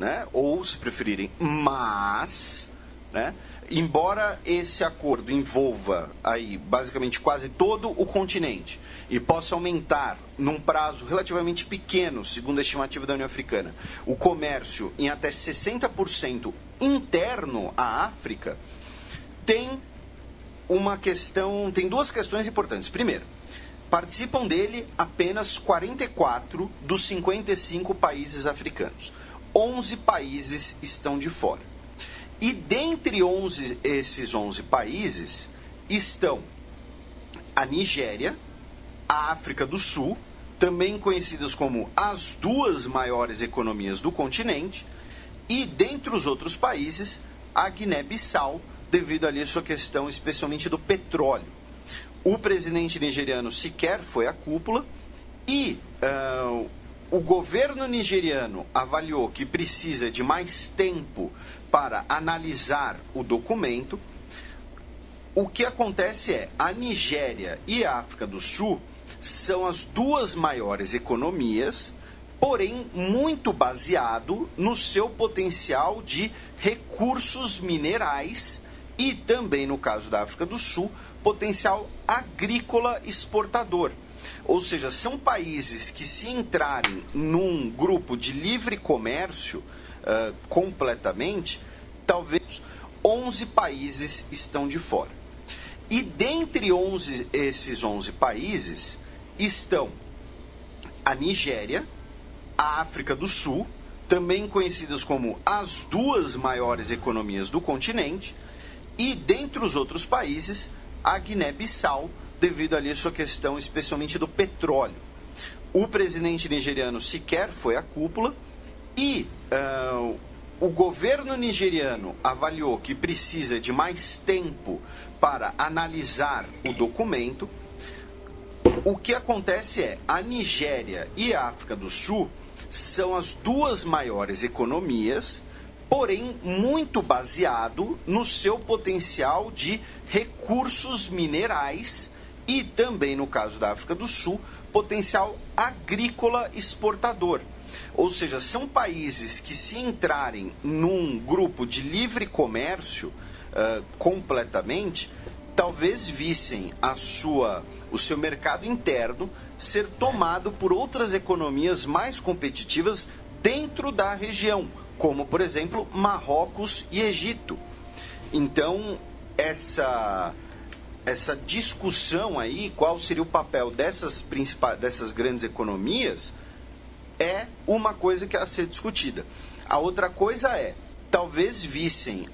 né? Ou, se preferirem, mas, né? Embora esse acordo envolva aí basicamente quase todo o continente e possa aumentar num prazo relativamente pequeno, segundo a estimativa da União Africana, o comércio em até 60% interno à África, tem duas questões importantes. Primeiro, participam dele apenas 44 dos 55 países africanos. 11 países estão de fora. E dentre esses 11 países estão a Nigéria, a África do Sul, também conhecidas como as duas maiores economias do continente, e dentre os outros países, a Guiné-Bissau, devido ali à sua questão especialmente do petróleo. O presidente nigeriano sequer foi à cúpula e o governo nigeriano avaliou que precisa de mais tempo para analisar o documento. O que acontece é, a Nigéria e a África do Sul são as duas maiores economias, porém muito baseado no seu potencial de recursos minerais e também, no caso da África do Sul, potencial agrícola exportador. Ou seja, são países que, se entrarem num grupo de livre comércio completamente, talvez 11 países estão de fora. E dentre esses 11 países estão a Nigéria, a África do Sul, também conhecidas como as duas maiores economias do continente, e dentre os outros países, a Guiné-Bissau, devido ali à sua questão especialmente do petróleo. O presidente nigeriano sequer foi à cúpula e o governo nigeriano avaliou que precisa de mais tempo para analisar o documento. O que acontece é, a Nigéria e a África do Sul são as duas maiores economias, porém muito baseado no seu potencial de recursos minerais e também, no caso da África do Sul, potencial agrícola exportador. Ou seja, são países que, se entrarem num grupo de livre comércio completamente, talvez vissem o seu mercado interno ser tomado por outras economias mais competitivas dentro da região, como, por exemplo, Marrocos e Egito. Então, essa discussão aí, qual seria o papel dessas grandes economias, é uma coisa que é a ser discutida. A outra coisa é, talvez vissem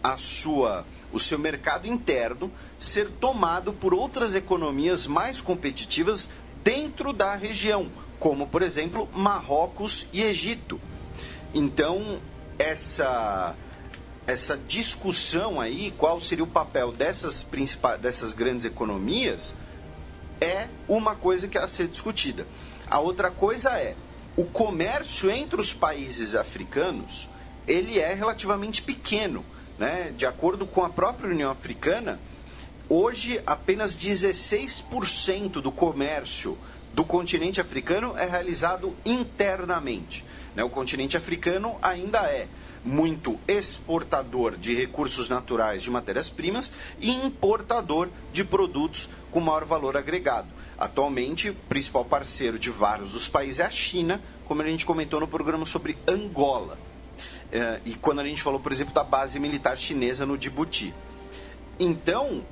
o seu mercado interno ser tomado por outras economias mais competitivas dentro da região, como, por exemplo, Marrocos e Egito. Então, essa discussão aí, qual seria o papel dessas grandes economias, é uma coisa que é a ser discutida. A outra coisa é, o comércio entre os países africanos, ele é relativamente pequeno, né? De acordo com a própria União Africana, hoje apenas 16% do comércio do continente africano é realizado internamente, né? O continente africano ainda é muito exportador de recursos naturais, de matérias-primas, e importador de produtos com maior valor agregado. Atualmente, o principal parceiro de vários dos países é a China, como a gente comentou no programa sobre Angola. E quando a gente falou, por exemplo, da base militar chinesa no Djibouti. Então,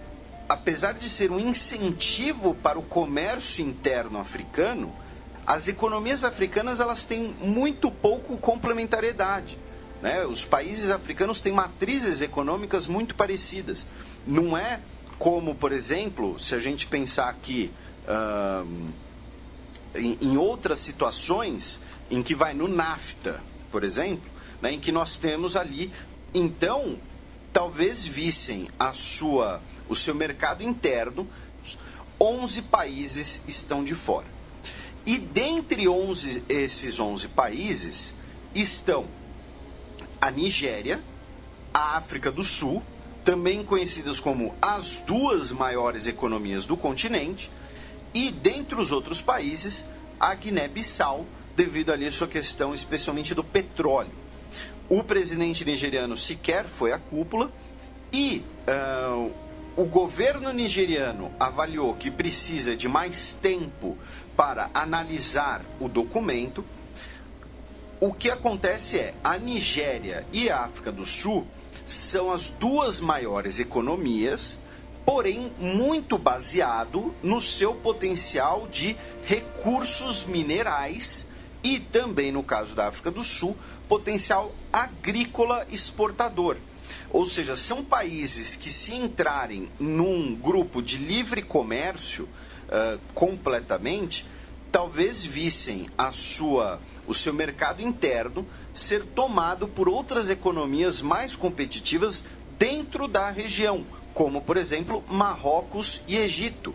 apesar de ser um incentivo para o comércio interno africano, as economias africanas elas têm muito pouco complementariedade, né? Os países africanos têm matrizes econômicas muito parecidas. Não é como, por exemplo, se a gente pensar aqui em outras situações em que vai no NAFTA, por exemplo, né, em que nós temos ali, então, talvez vissem o seu mercado interno, 11 países estão de fora. E dentre esses 11 países estão a Nigéria, a África do Sul, também conhecidas como as duas maiores economias do continente, e dentre os outros países, a Guiné-Bissau, devido ali à sua questão especialmente do petróleo. O presidente nigeriano sequer foi à cúpula e o governo nigeriano avaliou que precisa de mais tempo para analisar o documento. O que acontece é, a Nigéria e a África do Sul são as duas maiores economias, porém muito baseado no seu potencial de recursos minerais e também, no caso da África do Sul, potencial agrícola exportador. Ou seja, são países que, se entrarem num grupo de livre comércio completamente, talvez vissem o seu mercado interno ser tomado por outras economias mais competitivas dentro da região, como, por exemplo, Marrocos e Egito.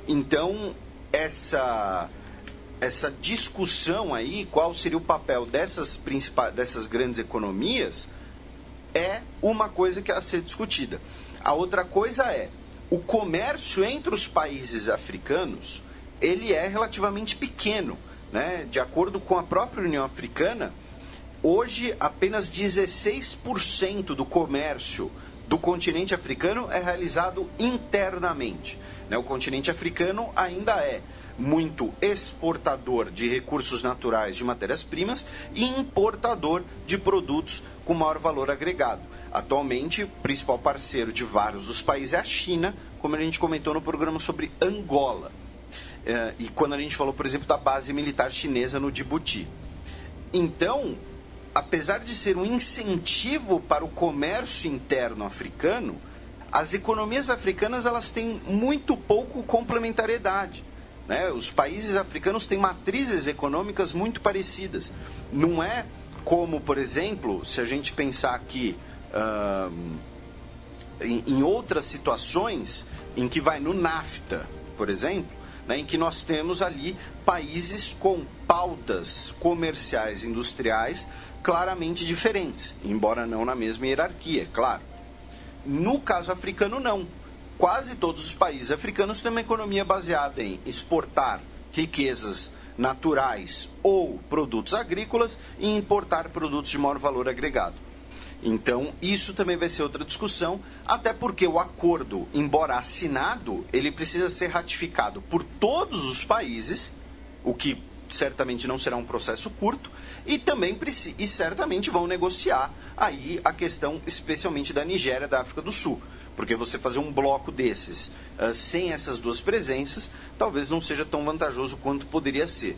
Então, essa discussão aí, qual seria o papel dessas grandes economias, é uma coisa que é a ser discutida. A outra coisa é, o comércio entre os países africanos, ele é relativamente pequeno, né? De acordo com a própria União Africana, hoje apenas 16% do comércio do continente africano é realizado internamente, né? O continente africano ainda é muito exportador de recursos naturais, de matérias-primas, e importador de produtos com maior valor agregado. Atualmente, o principal parceiro de vários dos países é a China, como a gente comentou no programa sobre Angola. E quando a gente falou, por exemplo, da base militar chinesa no Djibouti. Então, apesar de ser um incentivo para o comércio interno africano, as economias africanas elas têm muito pouco complementariedade, né? Os países africanos têm matrizes econômicas muito parecidas. Não é como, por exemplo, se a gente pensar aqui em outras situações em que vai no NAFTA, por exemplo, né, em que nós temos ali países com pautas comerciais e industriais claramente diferentes, embora não na mesma hierarquia, é claro. No caso africano, não. Quase todos os países africanos têm uma economia baseada em exportar riquezas naturais ou produtos agrícolas e importar produtos de maior valor agregado. Então, isso também vai ser outra discussão, até porque o acordo, embora assinado, ele precisa ser ratificado por todos os países, o que certamente não será um processo curto, e também e certamente vão negociar aí a questão especialmente da Nigéria e da África do Sul. Porque você fazer um bloco desses sem essas duas presenças, talvez não seja tão vantajoso quanto poderia ser.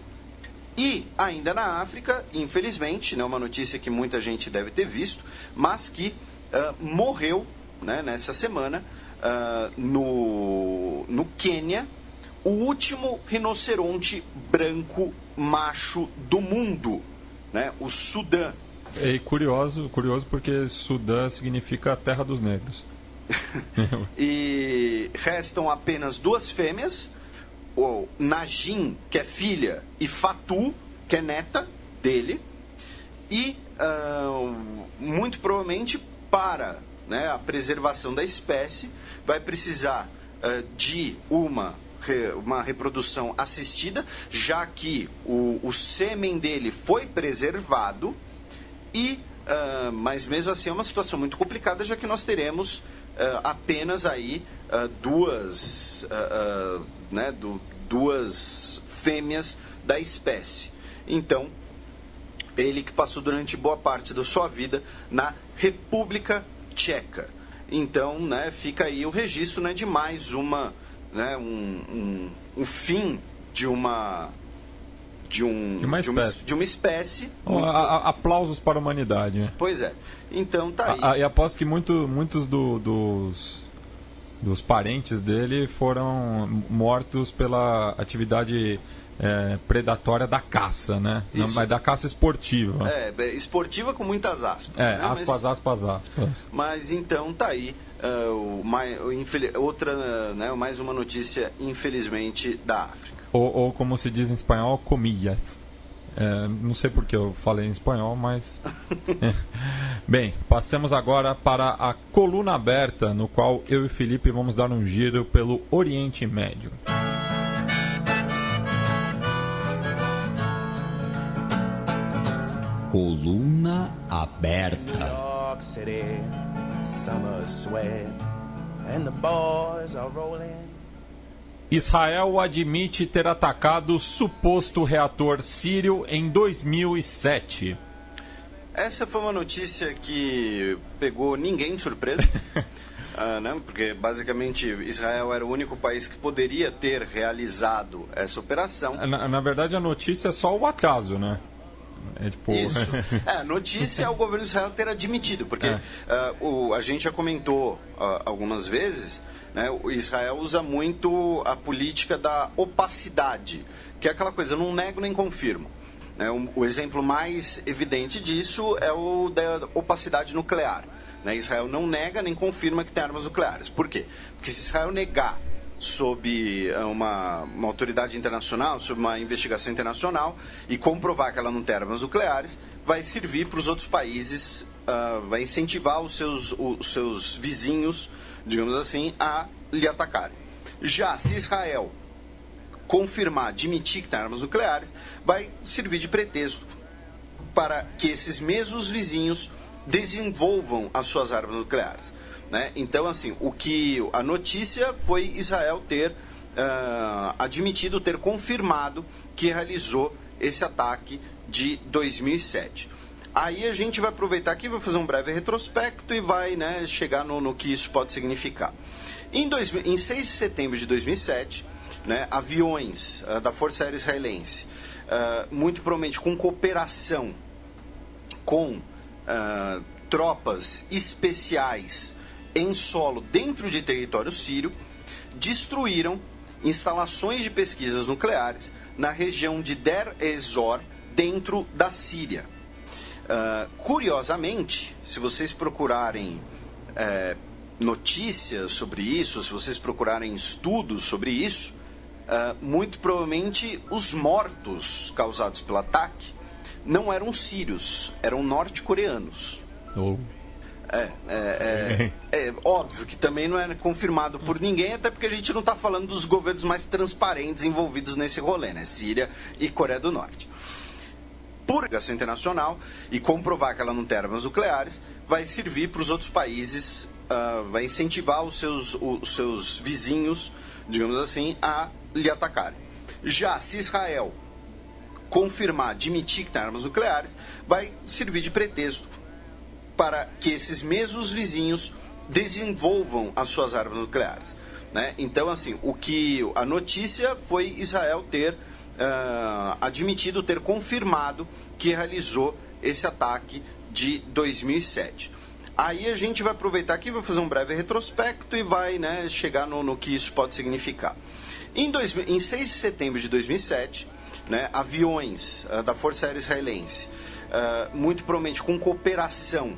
E ainda na África, infelizmente, né, uma notícia que muita gente deve ter visto, mas que morreu, né, nessa semana, no Quênia, o último rinoceronte branco macho do mundo, né, o Sudã. É curioso porque Sudã significa terra dos negros. E restam apenas duas fêmeas, o Najin, que é filha, e Fatu, que é neta dele, e muito provavelmente para, né, a preservação da espécie vai precisar de uma reprodução assistida, já que o sêmen dele foi preservado, mas mesmo assim é uma situação muito complicada, já que nós teremos apenas aí duas fêmeas da espécie. Então, ele que passou durante boa parte da sua vida na República Tcheca. Então, né, fica aí o registro, né, de mais uma, né, um fim de uma espécie. Aplausos para a humanidade, né? Pois é. Então tá aí. E aposto que muitos dos parentes dele foram mortos pela atividade predatória da caça, né? Não, mas da caça esportiva. Esportiva com muitas aspas. Né? Aspas. Mas então tá aí mais uma notícia, infelizmente, da África. Ou como se diz em espanhol, comillas. Não sei porque eu falei em espanhol, mas... Bem, passemos agora para a coluna aberta, no qual eu e Felipe vamos dar um giro pelo Oriente Médio. Coluna aberta. New York City, summer sweat, and the boys are rolling. Israel admite ter atacado suposto reator sírio em 2007. Essa foi uma notícia que pegou ninguém de surpresa, né? Porque basicamente Israel era o único país que poderia ter realizado essa operação. Na verdade, a notícia é só o atraso, né? É tipo... Isso. A notícia é o governo de Israel ter admitido, porque a gente já comentou algumas vezes, né, o Israel usa muito a política da opacidade, que é aquela coisa, eu não nego nem confirmo. Né? O exemplo mais evidente disso é o da opacidade nuclear. Né? Israel não nega nem confirma que tem armas nucleares. Por quê? Porque se Israel negar sob uma autoridade internacional, sob uma investigação internacional, e comprovar que ela não tem armas nucleares, vai servir para os outros países, vai incentivar os seus vizinhos, digamos assim, a lhe atacarem. Já se Israel confirmar, admitir que tem armas nucleares, vai servir de pretexto para que esses mesmos vizinhos desenvolvam as suas armas nucleares. Né? Então, assim, a notícia foi Israel ter admitido, ter confirmado que realizou esse ataque de 2007. Aí a gente vai aproveitar aqui, vai fazer um breve retrospecto e vai, né, chegar no que isso pode significar. Em 6 de setembro de 2007, né, aviões da Força Aérea Israelense, muito provavelmente com cooperação com tropas especiais em solo dentro de território sírio, destruíram instalações de pesquisas nucleares na região de Deir ez-Zor, dentro da Síria. Curiosamente, se vocês procurarem notícias sobre isso, se vocês procurarem estudos sobre isso, muito provavelmente os mortos causados pelo ataque não eram sírios, eram norte-coreanos. É óbvio que também não é confirmado por ninguém, até porque a gente não está falando dos governos mais transparentes envolvidos nesse rolê, né? Síria e Coreia do Norte. Por investigação internacional e comprovar que ela não tem armas nucleares, vai servir para os outros países, vai incentivar os seus vizinhos, digamos assim, a lhe atacarem. Já se Israel confirmar, admitir que tem armas nucleares, vai servir de pretexto para que esses mesmos vizinhos desenvolvam as suas armas nucleares. Né? Então, assim, a notícia foi Israel ter admitido, ter confirmado que realizou esse ataque de 2007. Aí a gente vai aproveitar aqui, vai fazer um breve retrospecto e vai, né, chegar no que isso pode significar. Em 6 de setembro de 2007, né, aviões da Força Aérea Israelense, muito provavelmente com cooperação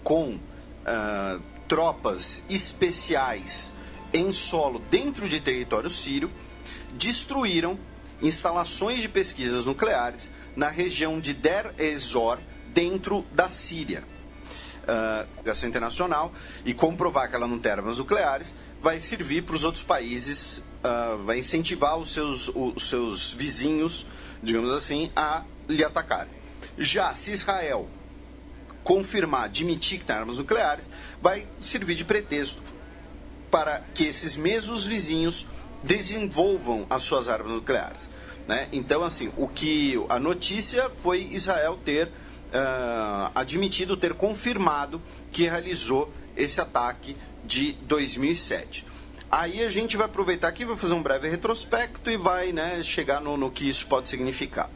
com tropas especiais em solo dentro de território sírio, destruíram instalações de pesquisas nucleares na região de Deir ez-Zor, dentro da Síria. Investigação internacional e comprovar que ela não tem armas nucleares, vai servir para os outros países, vai incentivar os seus vizinhos, digamos assim, a lhe atacarem. Já se Israel confirmar, admitir que tem armas nucleares, vai servir de pretexto para que esses mesmos vizinhos desenvolvam as suas armas nucleares. Né? Então, assim, a notícia foi Israel ter admitido, ter confirmado que realizou esse ataque de 2007. Aí a gente vai aproveitar aqui, vai fazer um breve retrospecto e vai, né, chegar no que isso pode significar.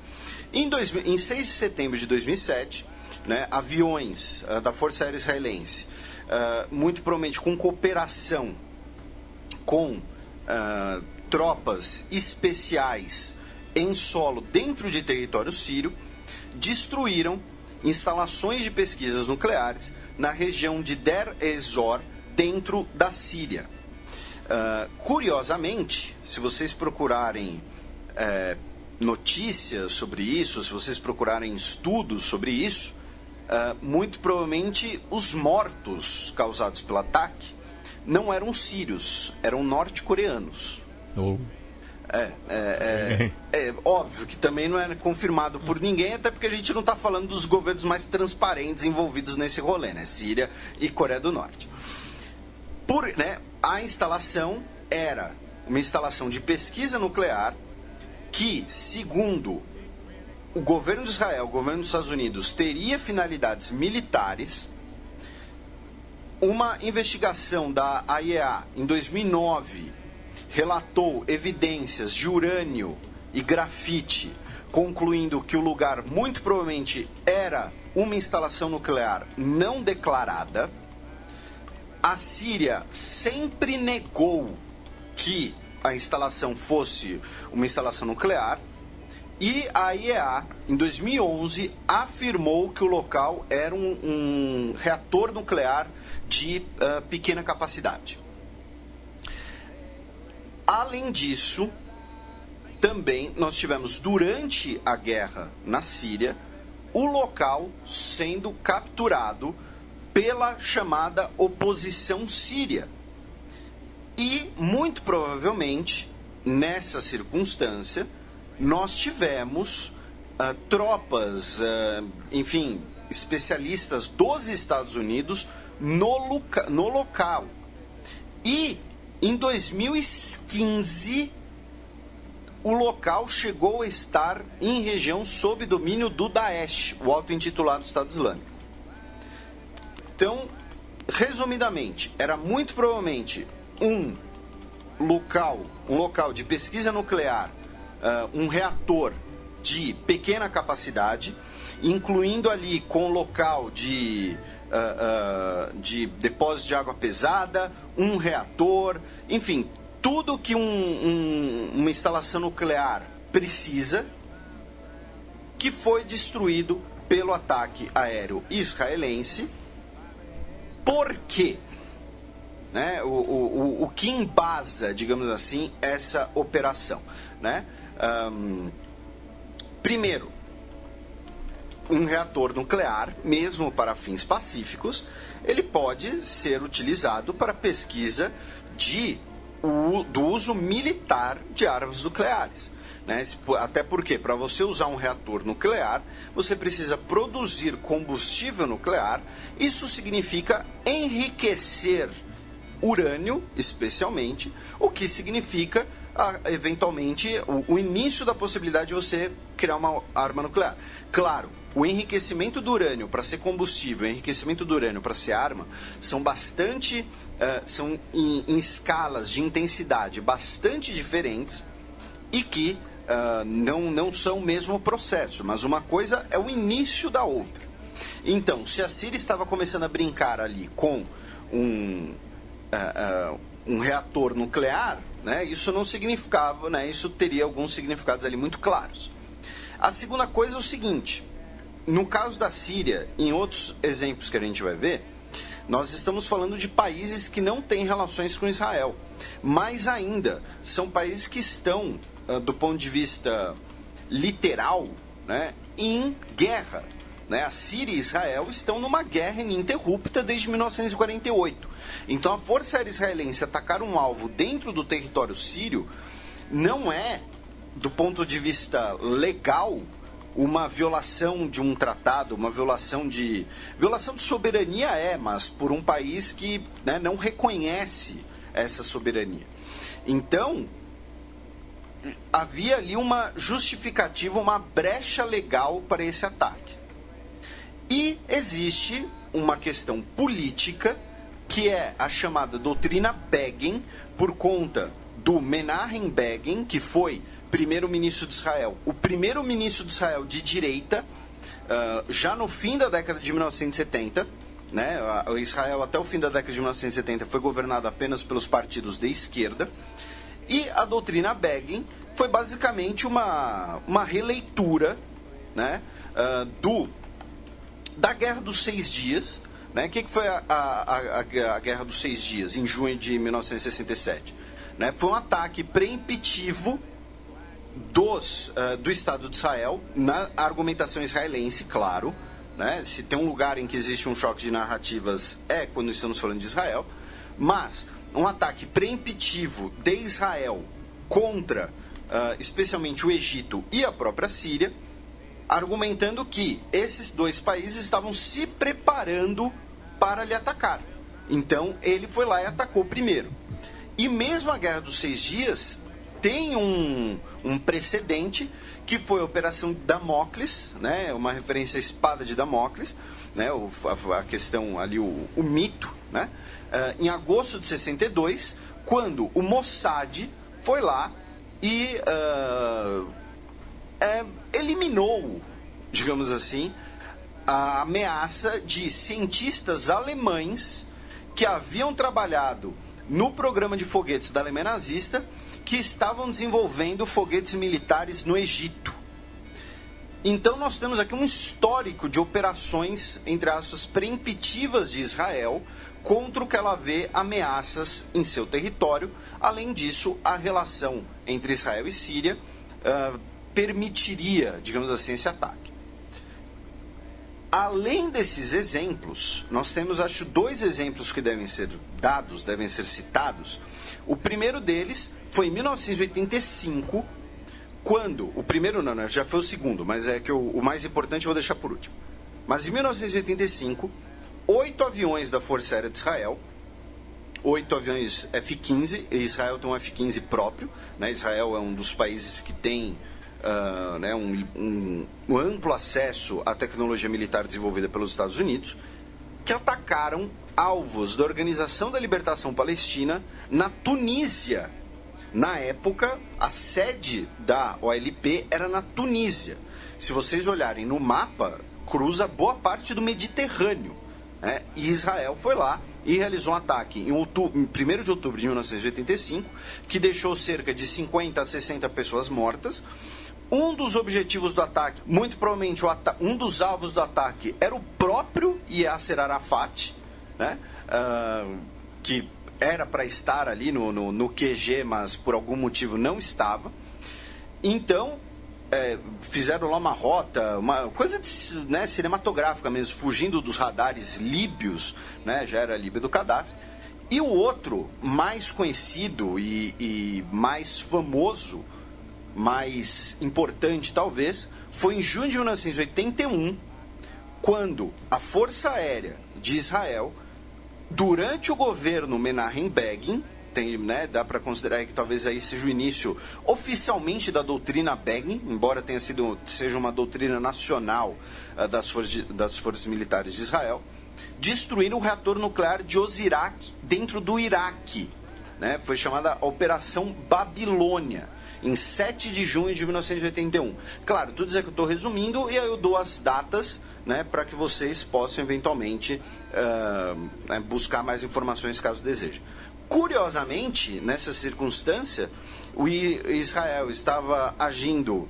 Em 6 de setembro de 2007, né, aviões da Força Aérea Israelense, muito provavelmente com cooperação com tropas especiais em solo dentro de território sírio, destruíram instalações de pesquisas nucleares na região de Deir ez-Zor, dentro da Síria. Curiosamente, se vocês procurarem notícias sobre isso, se vocês procurarem estudos sobre isso, muito provavelmente os mortos causados pelo ataque não eram sírios, eram norte-coreanos. É óbvio que também não é confirmado por ninguém, até porque a gente não está falando dos governos mais transparentes envolvidos nesse rolê, né? Síria e Coreia do Norte. A instalação era uma instalação de pesquisa nuclear que, segundo o governo de Israel, o governo dos Estados Unidos, teria finalidades militares. Uma investigação da IAEA em 2009 relatou evidências de urânio e grafite, concluindo que o lugar muito provavelmente era uma instalação nuclear não declarada. A Síria sempre negou que a instalação fosse uma instalação nuclear. E a IAEA, em 2011, afirmou que o local era um reator nuclear de pequena capacidade. Além disso, também nós tivemos, durante a guerra na Síria, o local sendo capturado pela chamada oposição síria. E, muito provavelmente, nessa circunstância, nós tivemos tropas, enfim, especialistas dos Estados Unidos no local. E, em 2015, o local chegou a estar em região sob domínio do Daesh, o auto-intitulado Estado Islâmico. Então, resumidamente, era muito provavelmente um local de pesquisa nuclear, um reator de pequena capacidade, incluindo ali com local de depósito de água pesada, um reator, enfim, tudo que uma instalação nuclear precisa, que foi destruído pelo ataque aéreo israelense. Por quê? Né? O que embasa, digamos assim, essa operação, né? Primeiro, um reator nuclear, mesmo para fins pacíficos, ele pode ser utilizado para pesquisa do uso militar de armas nucleares. Né? Até porque, para você usar um reator nuclear, você precisa produzir combustível nuclear. Isso significa enriquecer urânio, especialmente, o que significa, eventualmente, o início da possibilidade de você criar uma arma nuclear. Claro, o enriquecimento do urânio para ser combustível e o enriquecimento do urânio para ser arma são são em escalas de intensidade bastante diferentes e que não são o mesmo processo, mas uma coisa é o início da outra. Então, se a Síria estava começando a brincar ali com um reator nuclear, né, isso não significava, né, isso teria alguns significados ali muito claros. A segunda coisa é o seguinte: no caso da Síria, em outros exemplos que a gente vai ver, nós estamos falando de países que não têm relações com Israel. Mais ainda, são países que estão, do ponto de vista literal, né, em guerra. Né? A Síria e Israel estão numa guerra ininterrupta desde 1948. Então, a Força Aérea Israelense atacar um alvo dentro do território sírio não é, do ponto de vista legal, uma violação de um tratado, uma violação de soberania, mas por um país que, né, não reconhece essa soberania. Então, havia ali uma justificativa, uma brecha legal para esse ataque. E existe uma questão política, que é a chamada doutrina Begin, por conta do Menachem Begin, que foi primeiro-ministro de Israel, o primeiro-ministro de Israel de direita, já no fim da década de 1970, né? Israel até o fim da década de 1970 foi governado apenas pelos partidos de esquerda, e a doutrina Begin foi basicamente uma releitura, né, da Guerra dos 6 Dias. Né? O que foi a Guerra dos 6 Dias, em junho de 1967? Né? Foi um ataque preemptivo do Estado de Israel, na argumentação israelense, claro. Né? Se tem um lugar em que existe um choque de narrativas, é quando estamos falando de Israel. Mas um ataque preemptivo de Israel contra especialmente o Egito e a própria Síria, argumentando que esses dois países estavam se preparando para lhe atacar. Então, ele foi lá e atacou primeiro. E mesmo a Guerra dos 6 Dias tem um precedente, que foi a Operação Damócles, né, uma referência à espada de Damócles, né, a questão ali, o mito, né, em agosto de 62, quando o Mossad foi lá e eliminou, digamos assim, a ameaça de cientistas alemães que haviam trabalhado no programa de foguetes da Alemanha nazista, que estavam desenvolvendo foguetes militares no Egito. Então nós temos aqui um histórico de operações, entre aspas, preemptivas de Israel contra o que ela vê ameaças em seu território. Além disso, a relação entre Israel e Síria permitiria, digamos assim, esse ataque. Além desses exemplos, nós temos, acho, 2 exemplos que devem ser dados, devem ser citados. O primeiro deles foi em 1985, quando... O primeiro não, já foi o segundo, mas é que o mais importante eu vou deixar por último. Mas em 1985, 8 aviões da Força Aérea de Israel, 8 aviões F-15, e Israel tem um F-15 próprio, né? Israel é um dos países que tem né, um amplo acesso à tecnologia militar desenvolvida pelos Estados Unidos, que atacaram alvos da Organização da Libertação Palestina na Tunísia. Na época, a sede da OLP era na Tunísia. Se vocês olharem no mapa, cruza boa parte do Mediterrâneo, né? E Israel foi lá e realizou um ataque em 1º de outubro de 1985, que deixou cerca de 50 a 60 pessoas mortas. Um dos objetivos do ataque, muito provavelmente um dos alvos do ataque, era o próprio Yasser Arafat, né? Que era para estar ali no QG, mas por algum motivo não estava. Então, fizeram lá uma rota, uma coisa né, cinematográfica mesmo, fugindo dos radares líbios, né? Já era a Líbia do Gaddafi. E o outro, mais conhecido e mais famoso, mais importante talvez, foi em junho de 1981, quando a Força Aérea de Israel, durante o governo Menachem Begin, né, dá para considerar que talvez aí seja o início oficialmente da doutrina Begin, embora seja uma doutrina nacional das forças militares de Israel, destruíram o reator nuclear de Osirak dentro do Iraque, né? Foi chamada Operação Babilônia, em 7 de junho de 1981. Claro, tudo isso é que eu estou resumindo, e aí eu dou as datas, né, para que vocês possam eventualmente buscar mais informações caso desejem. Curiosamente, nessa circunstância, o Israel estava agindo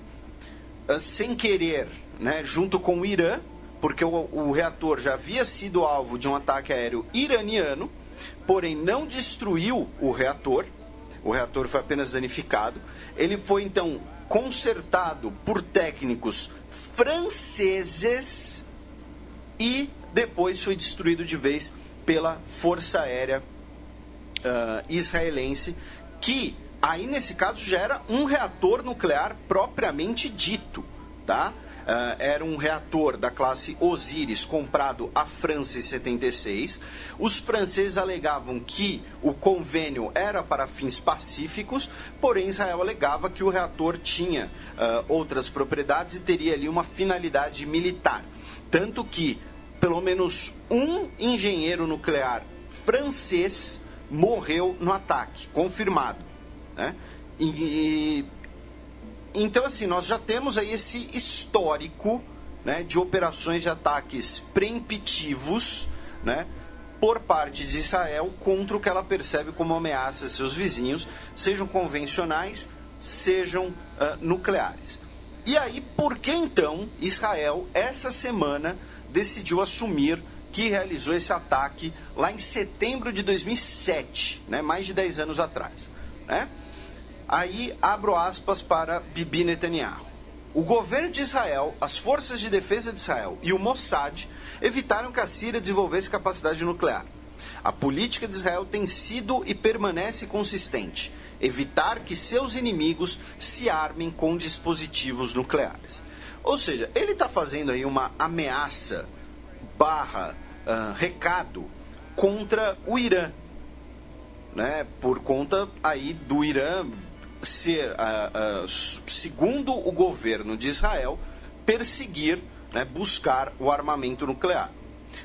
sem querer, né, junto com o Irã, porque o reator já havia sido alvo de um ataque aéreo iraniano, porém não destruiu o reator foi apenas danificado. Ele foi, então, consertado por técnicos franceses e depois foi destruído de vez pela Força Aérea israelense, que aí, nesse caso, já era um reator nuclear propriamente dito, tá? Era um reator da classe Osiris, comprado à França em 76. Os franceses alegavam que o convênio era para fins pacíficos, porém Israel alegava que o reator tinha outras propriedades e teria ali uma finalidade militar. Tanto que pelo menos um engenheiro nuclear francês morreu no ataque, confirmado, né? Então, assim, nós já temos aí esse histórico, né, de operações de ataques preemptivos, né, por parte de Israel contra o que ela percebe como ameaça a seus vizinhos, sejam convencionais, sejam nucleares. E aí, por que então Israel, essa semana, decidiu assumir que realizou esse ataque lá em setembro de 2007, né, mais de 10 anos atrás, né? Aí, abro aspas para Bibi Netanyahu. O governo de Israel, as forças de defesa de Israel e o Mossad evitaram que a Síria desenvolvesse capacidade nuclear. A política de Israel tem sido e permanece consistente. evitar que seus inimigos se armem com dispositivos nucleares. Ou seja, ele está fazendo aí uma ameaça recado contra o Irã, né? Por conta aí do Irã ser, segundo o governo de Israel, perseguir, né, buscar o armamento nuclear.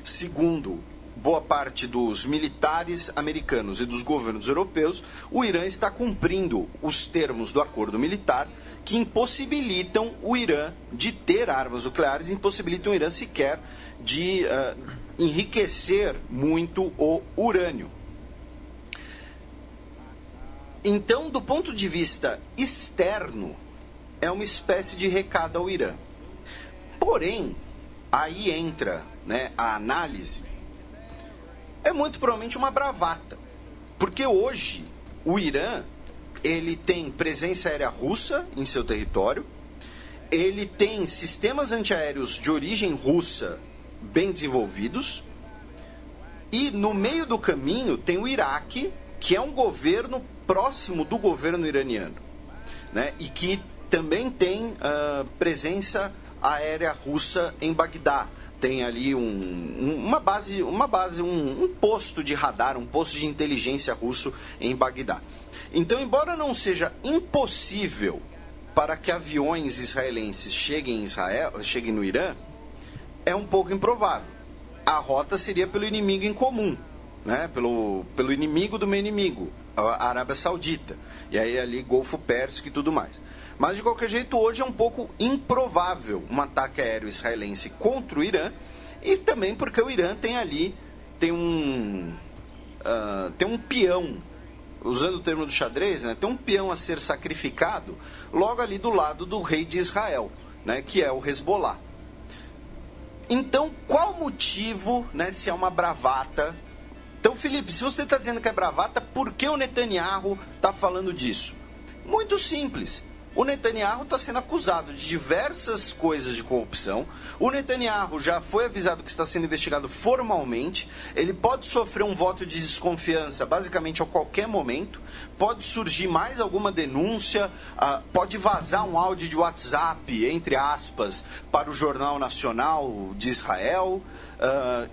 Segundo boa parte dos militares americanos e dos governos europeus, o Irã está cumprindo os termos do acordo militar que impossibilitam o Irã de ter armas nucleares, impossibilitam o Irã sequer de enriquecer muito o urânio. Então, do ponto de vista externo, é uma espécie de recado ao Irã. Porém, aí entra, né, a análise, é muito provavelmente uma bravata. Porque hoje, o Irã, ele tem presença aérea russa em seu território, ele tem sistemas antiaéreos de origem russa bem desenvolvidos, e no meio do caminho tem o Iraque, que é um governo próximo do governo iraniano, né, e que também tem presença aérea russa em Bagdá. Tem ali um posto de radar, um posto de inteligência russo em Bagdá. Então, embora não seja impossível para que aviões israelenses cheguem no Irã, é um pouco improvável. A rota seria pelo inimigo em comum, né? Pelo inimigo do meu inimigo, a Arábia Saudita. E aí ali Golfo Pérsico e tudo mais. Mas, de qualquer jeito, hoje é um pouco improvável um ataque aéreo israelense contra o Irã, e também porque o Irã tem um peão, usando o termo do xadrez, né, tem um peão a ser sacrificado logo ali do lado do rei de Israel, né, que é o Hezbollah. Então, qual o motivo, né, se é uma bravata? Então, Felipe, se você está dizendo que é bravata, por que o Netanyahu está falando disso? Muito simples. O Netanyahu está sendo acusado de diversas coisas de corrupção. O Netanyahu já foi avisado que está sendo investigado formalmente. Ele pode sofrer um voto de desconfiança basicamente a qualquer momento. Pode surgir mais alguma denúncia. Pode vazar um áudio de WhatsApp, entre aspas, para o Jornal Nacional de Israel.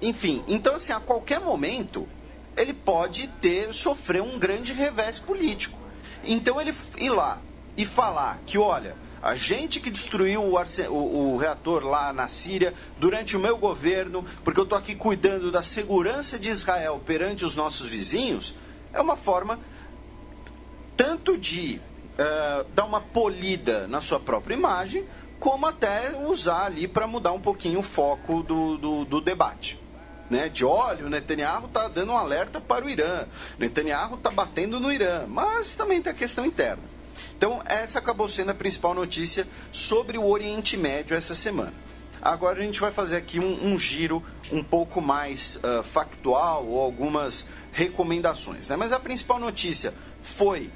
Enfim, então assim, a qualquer momento ele pode sofrer um grande revés político. Então ele ir lá e falar que, olha, a gente que destruiu o reator lá na Síria durante o meu governo, porque eu estou aqui cuidando da segurança de Israel perante os nossos vizinhos, é uma forma tanto de dar uma polida na sua própria imagem, como até usar ali para mudar um pouquinho o foco do debate. Né, de olha, o Netanyahu está dando um alerta para o Irã, Netanyahu está batendo no Irã, mas também tem a questão interna. Então, essa acabou sendo a principal notícia sobre o Oriente Médio essa semana. Agora a gente vai fazer aqui um giro um pouco mais factual, ou algumas recomendações, né? Mas a principal notícia foi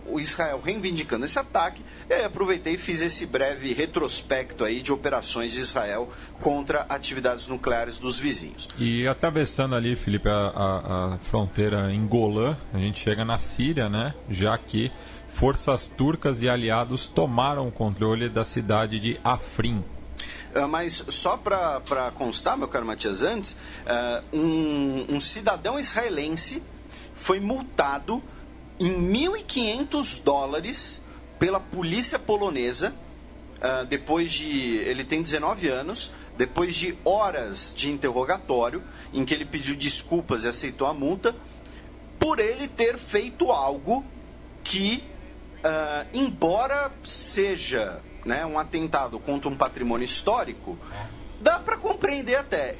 o Israel reivindicando esse ataque, e aí aproveitei e fiz esse breve retrospecto aí de operações de Israel contra atividades nucleares dos vizinhos. E atravessando ali, Felipe, a fronteira em Golã, a gente chega na Síria, né? Já que forças turcas e aliados tomaram o controle da cidade de Afrin. Mas só para constar, meu caro Matias, antes, um cidadão israelense foi multado em $1.500 pela polícia polonesa, ele tem 19 anos, depois de horas de interrogatório, em que ele pediu desculpas e aceitou a multa, por ele ter feito algo que, embora seja, né, um atentado contra um patrimônio histórico, dá para compreender até.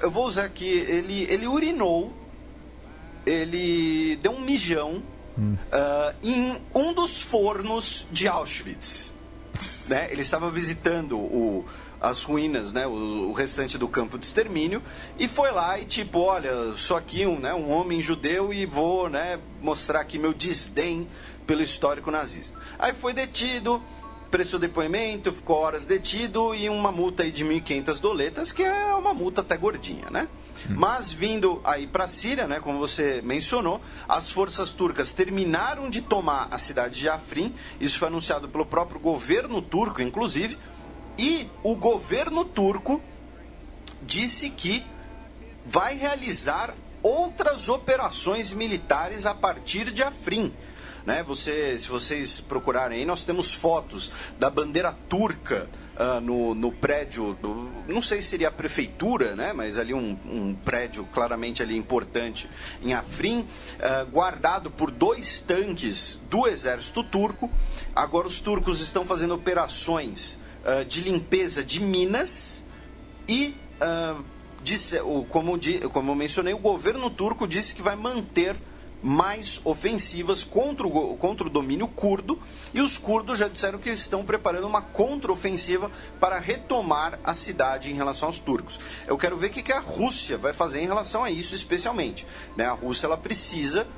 Eu vou usar aqui, ele urinou, ele deu um mijão em um dos fornos de Auschwitz. Né? Ele estava visitando as ruínas, né, o restante do campo de extermínio, e foi lá e tipo, olha, sou aqui um homem judeu e vou, né, mostrar aqui meu desdém pelo histórico nazista. Aí foi detido, prestou depoimento, ficou horas detido e uma multa aí de 1.500 doletas, que é uma multa até gordinha, né? Mas vindo aí para a Síria, né, como você mencionou, as forças turcas terminaram de tomar a cidade de Afrin. Isso foi anunciado pelo próprio governo turco, inclusive. E o governo turco disse que vai realizar outras operações militares a partir de Afrin. Né? Se vocês procurarem aí, nós temos fotos da bandeira turca no prédio, não sei se seria a prefeitura, né? Mas ali um prédio claramente ali importante em Afrin, guardado por 2 tanques do exército turco. Agora os turcos estão fazendo operações de limpeza de minas e, como eu mencionei, o governo turco disse que vai manter mais ofensivas contra o domínio curdo, e os curdos já disseram que estão preparando uma contraofensiva para retomar a cidade em relação aos turcos. Eu quero ver o que a Rússia vai fazer em relação a isso, especialmente. Né? A Rússia ela precisa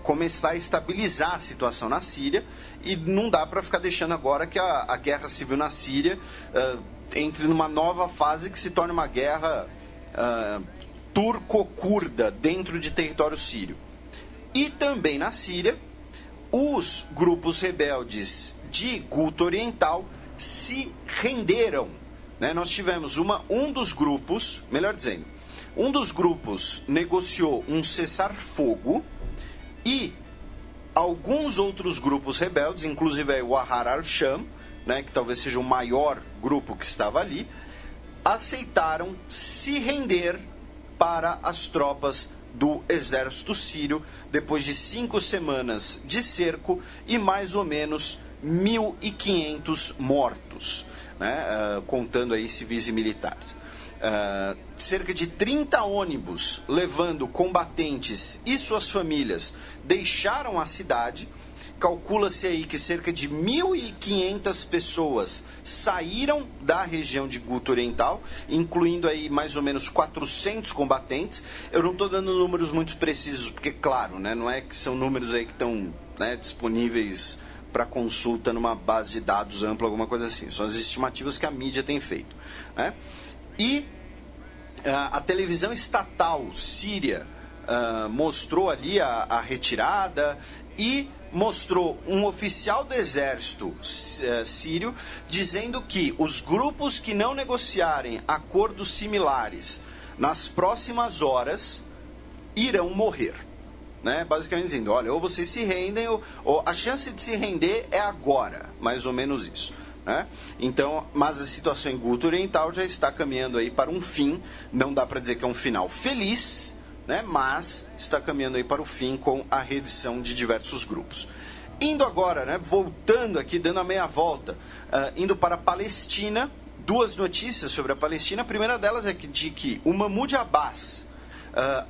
começar a estabilizar a situação na Síria, e não dá para ficar deixando agora que a guerra civil na Síria entre numa nova fase que se torne uma guerra turco-curda dentro de território sírio. E também na Síria, os grupos rebeldes de Guta Oriental se renderam. Né? Nós tivemos um dos grupos negociou um cessar-fogo, e alguns outros grupos rebeldes, inclusive o Ahrar al-Sham, né, que talvez seja o maior grupo que estava ali, aceitaram se render para as tropas do exército sírio, depois de 5 semanas de cerco e mais ou menos 1.500 mortos, né, contando aí civis e militares. Cerca de 30 ônibus levando combatentes e suas famílias deixaram a cidade. Calcula-se aí que cerca de 1.500 pessoas saíram da região de Guta Oriental, incluindo aí mais ou menos 400 combatentes. Eu não estou dando números muito precisos, porque, claro, né, não é que são números aí que estão, né, disponíveis para consulta numa base de dados ampla, alguma coisa assim. São as estimativas que a mídia tem feito. Né? E a televisão estatal síria mostrou ali a retirada, e mostrou um oficial do exército sírio dizendo que os grupos que não negociarem acordos similares nas próximas horas irão morrer. Né? Basicamente dizendo, olha, ou vocês se rendem, ou a chance de se render é agora, mais ou menos isso. Né? Então, mas a situação em Guta Oriental já está caminhando aí para um fim. Não dá para dizer que é um final feliz, né? Mas está caminhando aí para o fim com a redição de diversos grupos. Indo agora, né, voltando aqui, dando a meia volta, indo para a Palestina, 2 notícias sobre a Palestina. A primeira delas é de que o Mahmoud Abbas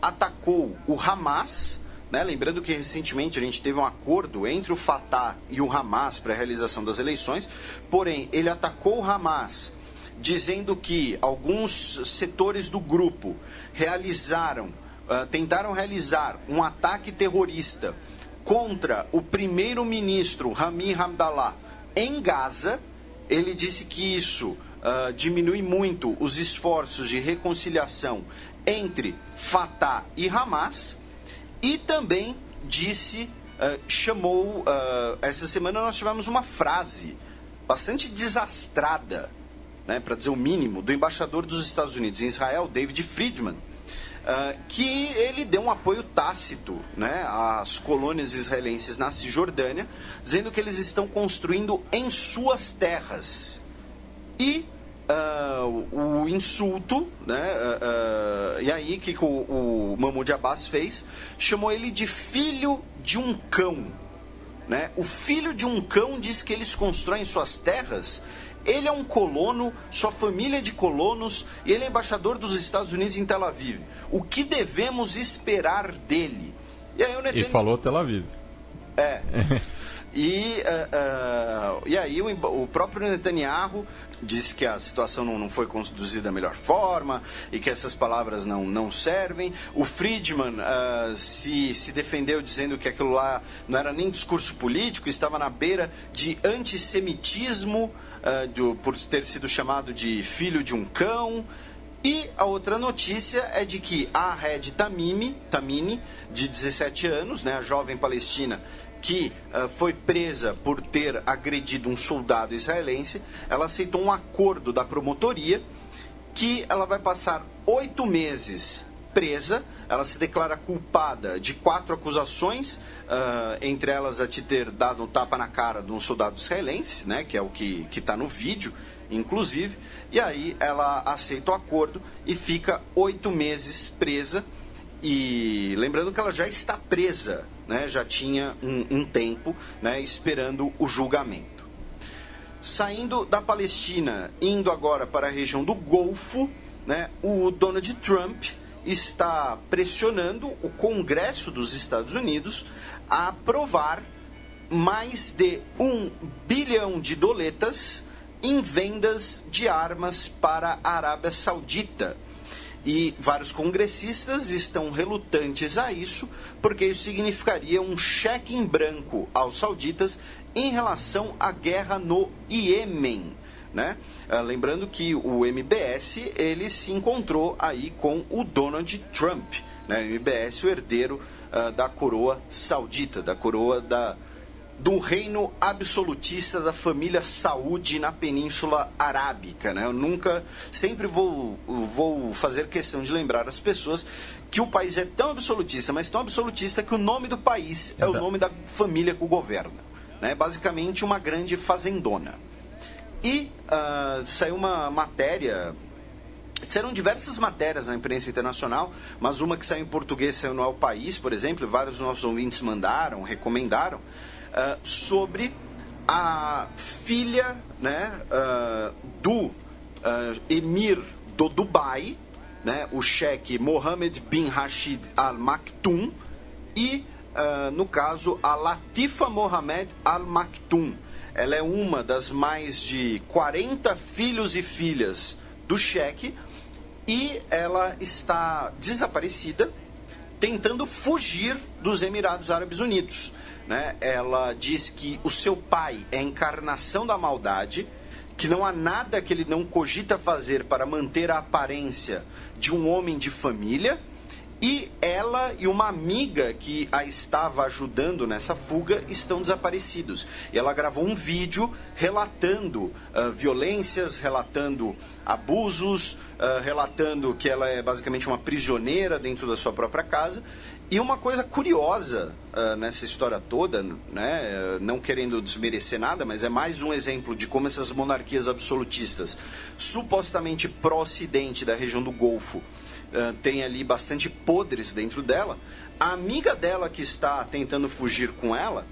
atacou o Hamas. Né? Lembrando que recentemente a gente teve um acordo entre o Fatah e o Hamas para a realização das eleições, porém ele atacou o Hamas, dizendo que alguns setores do grupo tentaram realizar um ataque terrorista contra o primeiro-ministro Rami Hamdallah em Gaza. Ele disse que isso diminui muito os esforços de reconciliação entre Fatah e Hamas. E também essa semana nós tivemos uma frase bastante desastrada, né, para dizer o mínimo, do embaixador dos Estados Unidos em Israel, David Friedman, que ele deu um apoio tácito, né, às colônias israelenses na Cisjordânia, dizendo que eles estão construindo em suas terras. E o insulto, né, e aí que o Mahmoud Abbas fez, chamou ele de filho de um cão. Né? O filho de um cão diz que eles constroem suas terras. Ele é um colono, sua família é de colonos, e ele é embaixador dos Estados Unidos em Tel Aviv. O que devemos esperar dele? E aí E falou Tel Aviv. E aí o próprio Netanyahu Disse que a situação não foi conduzida da melhor forma e que essas palavras não servem. O Friedman se defendeu dizendo que aquilo lá não era nem discurso político, estava na beira de antissemitismo, por ter sido chamado de filho de um cão. E a outra notícia é de que a Red Tamimi, de 17 anos, né, a jovem palestina, que foi presa por ter agredido um soldado israelense, ela aceitou um acordo da promotoria que ela vai passar 8 meses presa. Ela se declara culpada de 4 acusações, entre elas a de ter dado um tapa na cara de um soldado israelense, né, que é o que está no vídeo, inclusive. E aí ela aceita o acordo e fica 8 meses presa. E lembrando que ela já está presa, né, já tinha um tempo, né, esperando o julgamento. Saindo da Palestina, indo agora para a região do Golfo, né, o Donald Trump está pressionando o Congresso dos Estados Unidos a aprovar mais de $1 bilhão em vendas de armas para a Arábia Saudita. E vários congressistas estão relutantes a isso, porque isso significaria um cheque em branco aos sauditas em relação à guerra no Iêmen, né? Lembrando que o MBS ele se encontrou aí com o Donald Trump, né? O MBS, o herdeiro da coroa saudita, da coroa do reino absolutista da família Saúde na Península Arábica, né? Eu sempre vou fazer questão de lembrar às pessoas que o país é tão absolutista, mas tão absolutista que o nome do país é o nome da família que o governa, né? Basicamente uma grande fazendona. E saiu uma matéria, serão diversas matérias na imprensa internacional, mas uma que saiu em português saiu no El País, por exemplo, e vários dos nossos ouvintes recomendaram, sobre a filha, né, do emir do Dubai, né, o cheque Mohammed bin Rashid Al Maktoum, e, no caso, a Latifa Mohammed Al Maktoum. Ela é uma das mais de 40 filhos e filhas do cheque e ela está desaparecida, tentando fugir dos Emirados Árabes Unidos, né? Ela diz que o seu pai é a encarnação da maldade, que não há nada que ele não cogita fazer para manter a aparência de um homem de família, e ela e uma amiga que a estava ajudando nessa fuga estão desaparecidos. E ela gravou um vídeo relatando violências, relatando abusos, relatando que ela é basicamente uma prisioneira dentro da sua própria casa. E uma coisa curiosa nessa história toda, né, não querendo desmerecer nada, mas é mais um exemplo de como essas monarquias absolutistas, supostamente pró-ocidente da região do Golfo, tem ali bastante podres dentro dela. A amiga dela que está tentando fugir com ela,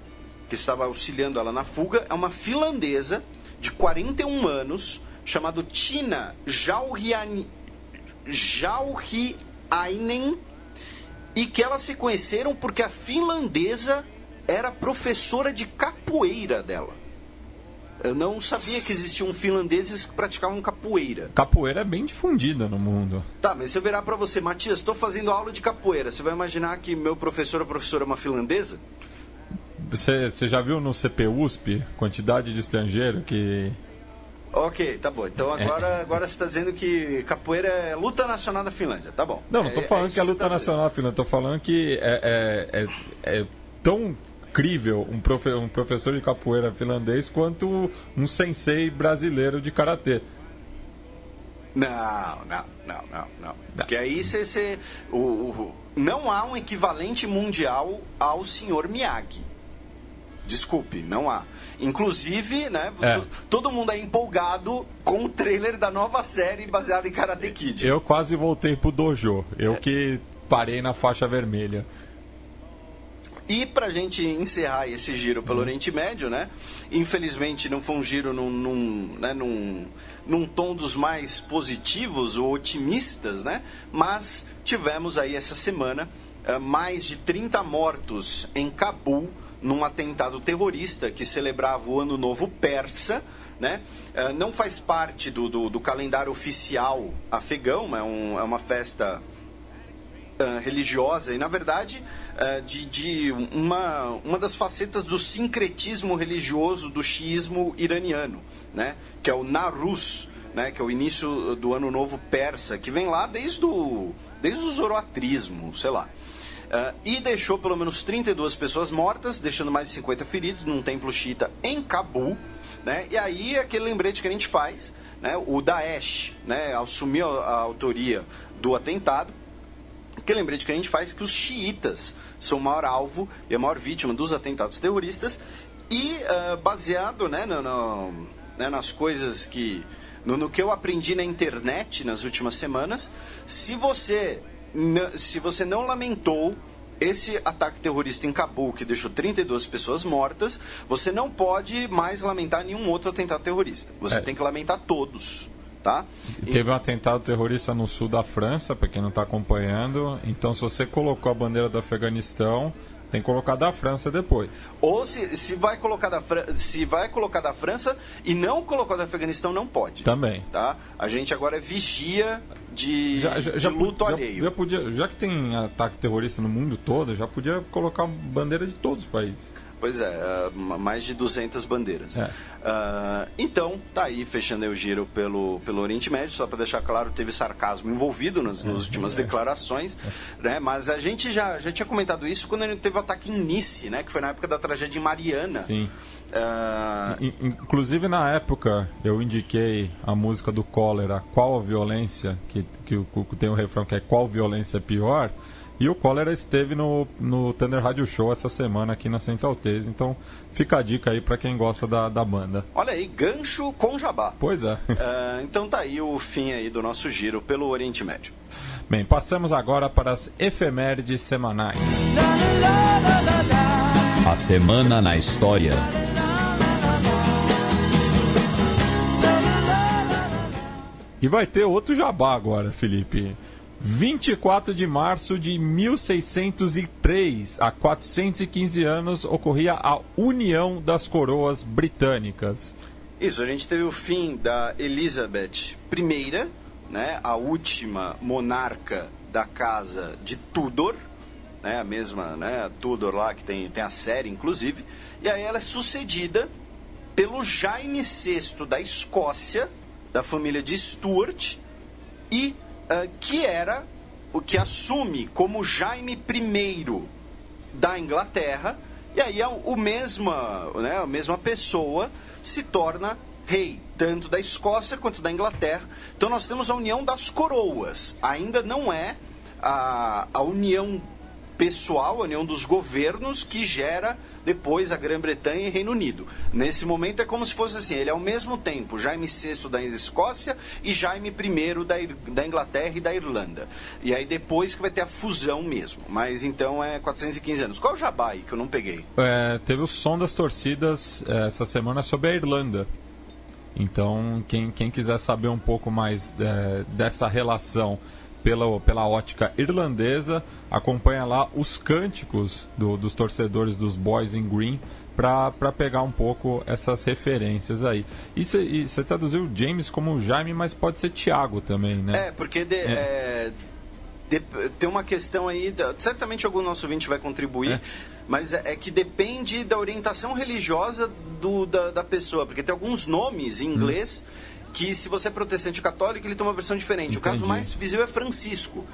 que estava auxiliando ela na fuga, é uma finlandesa de 41 anos, chamada Tina Jauhiainen, e que elas se conheceram porque a finlandesa era professora de capoeira dela. Eu não sabia que existiam finlandeses que praticavam capoeira. Capoeira é bem difundida no mundo. Tá, mas se eu virar pra você, Matias, estou fazendo aula de capoeira, você vai imaginar que meu professor ou professora é uma finlandesa? Você já viu no CPUSP quantidade de estrangeiro que... Ok, tá bom. Então agora você está dizendo que capoeira é luta nacional da Finlândia, tá bom. Não estou falando que é luta nacional da Finlândia, estou falando que é tão incrível um professor de capoeira finlandês quanto um sensei brasileiro de karatê. Não. Porque aí não há um equivalente mundial ao Sr. Miyagi. Desculpe, não há. Inclusive, né, todo mundo é empolgado com o trailer da nova série baseada em Karate Kid. Eu quase voltei pro dojo. Eu que parei na faixa vermelha. E pra gente encerrar esse giro pelo Oriente Médio, né? Infelizmente não foi um giro num tom dos mais positivos ou otimistas, né? Mas tivemos aí essa semana mais de 30 mortos em Cabul, num atentado terrorista que celebrava o Ano Novo Persa, né? Não faz parte do calendário oficial afegão, é uma festa religiosa e, na verdade, de uma das facetas do sincretismo religioso do xiismo iraniano, né? Que é o Nowruz, né? Que é o início do ano novo persa, que vem lá desde o zoroatrismo, sei lá. E deixou pelo menos 32 pessoas mortas, deixando mais de 50 feridos num templo xiita em Cabul, né? E aí aquele lembrete que a gente faz, né? O Daesh, né? Assumiu a autoria do atentado. Aquele lembrete que a gente faz que os xiitas são o maior alvo e a maior vítima dos atentados terroristas. E baseado, né, nas coisas que... No que eu aprendi na internet nas últimas semanas, se você não lamentou esse ataque terrorista em Cabul, que deixou 32 pessoas mortas, você não pode mais lamentar nenhum outro atentado terrorista. Você tem que lamentar todos. Tá? Teve um atentado terrorista no sul da França, para quem não está acompanhando. Então, se você colocou a bandeira do Afeganistão, tem que colocar da França depois. Ou se vai colocar da França e não colocou da Afeganistão, não pode. Também. Tá? A gente agora é vigia de luto alheio. Já que tem ataque terrorista no mundo todo, já podia colocar bandeira de todos os países. Pois é, mais de 200 bandeiras. Então, tá aí, fechando aí o giro pelo Oriente Médio, só para deixar claro, teve sarcasmo envolvido nas últimas declarações, né? Mas a gente já tinha comentado isso quando ele teve o ataque em Nice, né? Que foi na época da tragédia em Mariana. Sim. Inclusive, na época, eu indiquei a música do Cólera, Qual a Violência, que tem o refrão que é Qual Violência é Pior. E o Cólera esteve no Thunder Radio Show essa semana aqui na Central 3, então fica a dica aí para quem gosta da banda. Olha aí, gancho com jabá. Pois é. Então tá aí o fim aí do nosso giro pelo Oriente Médio. Bem, passamos agora para as efemérides semanais. A Semana na História. E vai ter outro jabá agora, Felipe. 24 de março de 1603, há 415 anos, ocorria a União das Coroas Britânicas. Isso, a gente teve o fim da Elizabeth I, né, a última monarca da casa de Tudor, né, a mesma, né, Tudor lá, que tem a série, inclusive, e aí ela é sucedida pelo Jaime VI da Escócia, da família de Stuart, e que era o que assume como Jaime I da Inglaterra, e aí a mesma pessoa se torna rei, tanto da Escócia quanto da Inglaterra. Então nós temos a união das coroas, ainda não é a união pessoal, a união dos governos que gera depois a Grã-Bretanha e Reino Unido. Nesse momento é como se fosse assim, ele é ao mesmo tempo Jaime VI da Escócia e Jaime I da Inglaterra e da Irlanda. E aí depois que vai ter a fusão mesmo. Mas então é 415 anos. Qual é o jabá aí que eu não peguei? Teve o som das torcidas essa semana sobre a Irlanda. Então quem quiser saber um pouco mais dessa relação pela ótica irlandesa, acompanha lá os cânticos dos torcedores dos Boys in Green para pegar um pouco essas referências aí. E você traduziu James como Jaime, mas pode ser Tiago também, né? Porque tem uma questão aí, certamente algum nosso ouvinte vai contribuir, mas é que depende da orientação religiosa da pessoa, porque tem alguns nomes em inglês que, se você é protestante católico, ele tem uma versão diferente. Entendi. O caso mais visível é Francisco,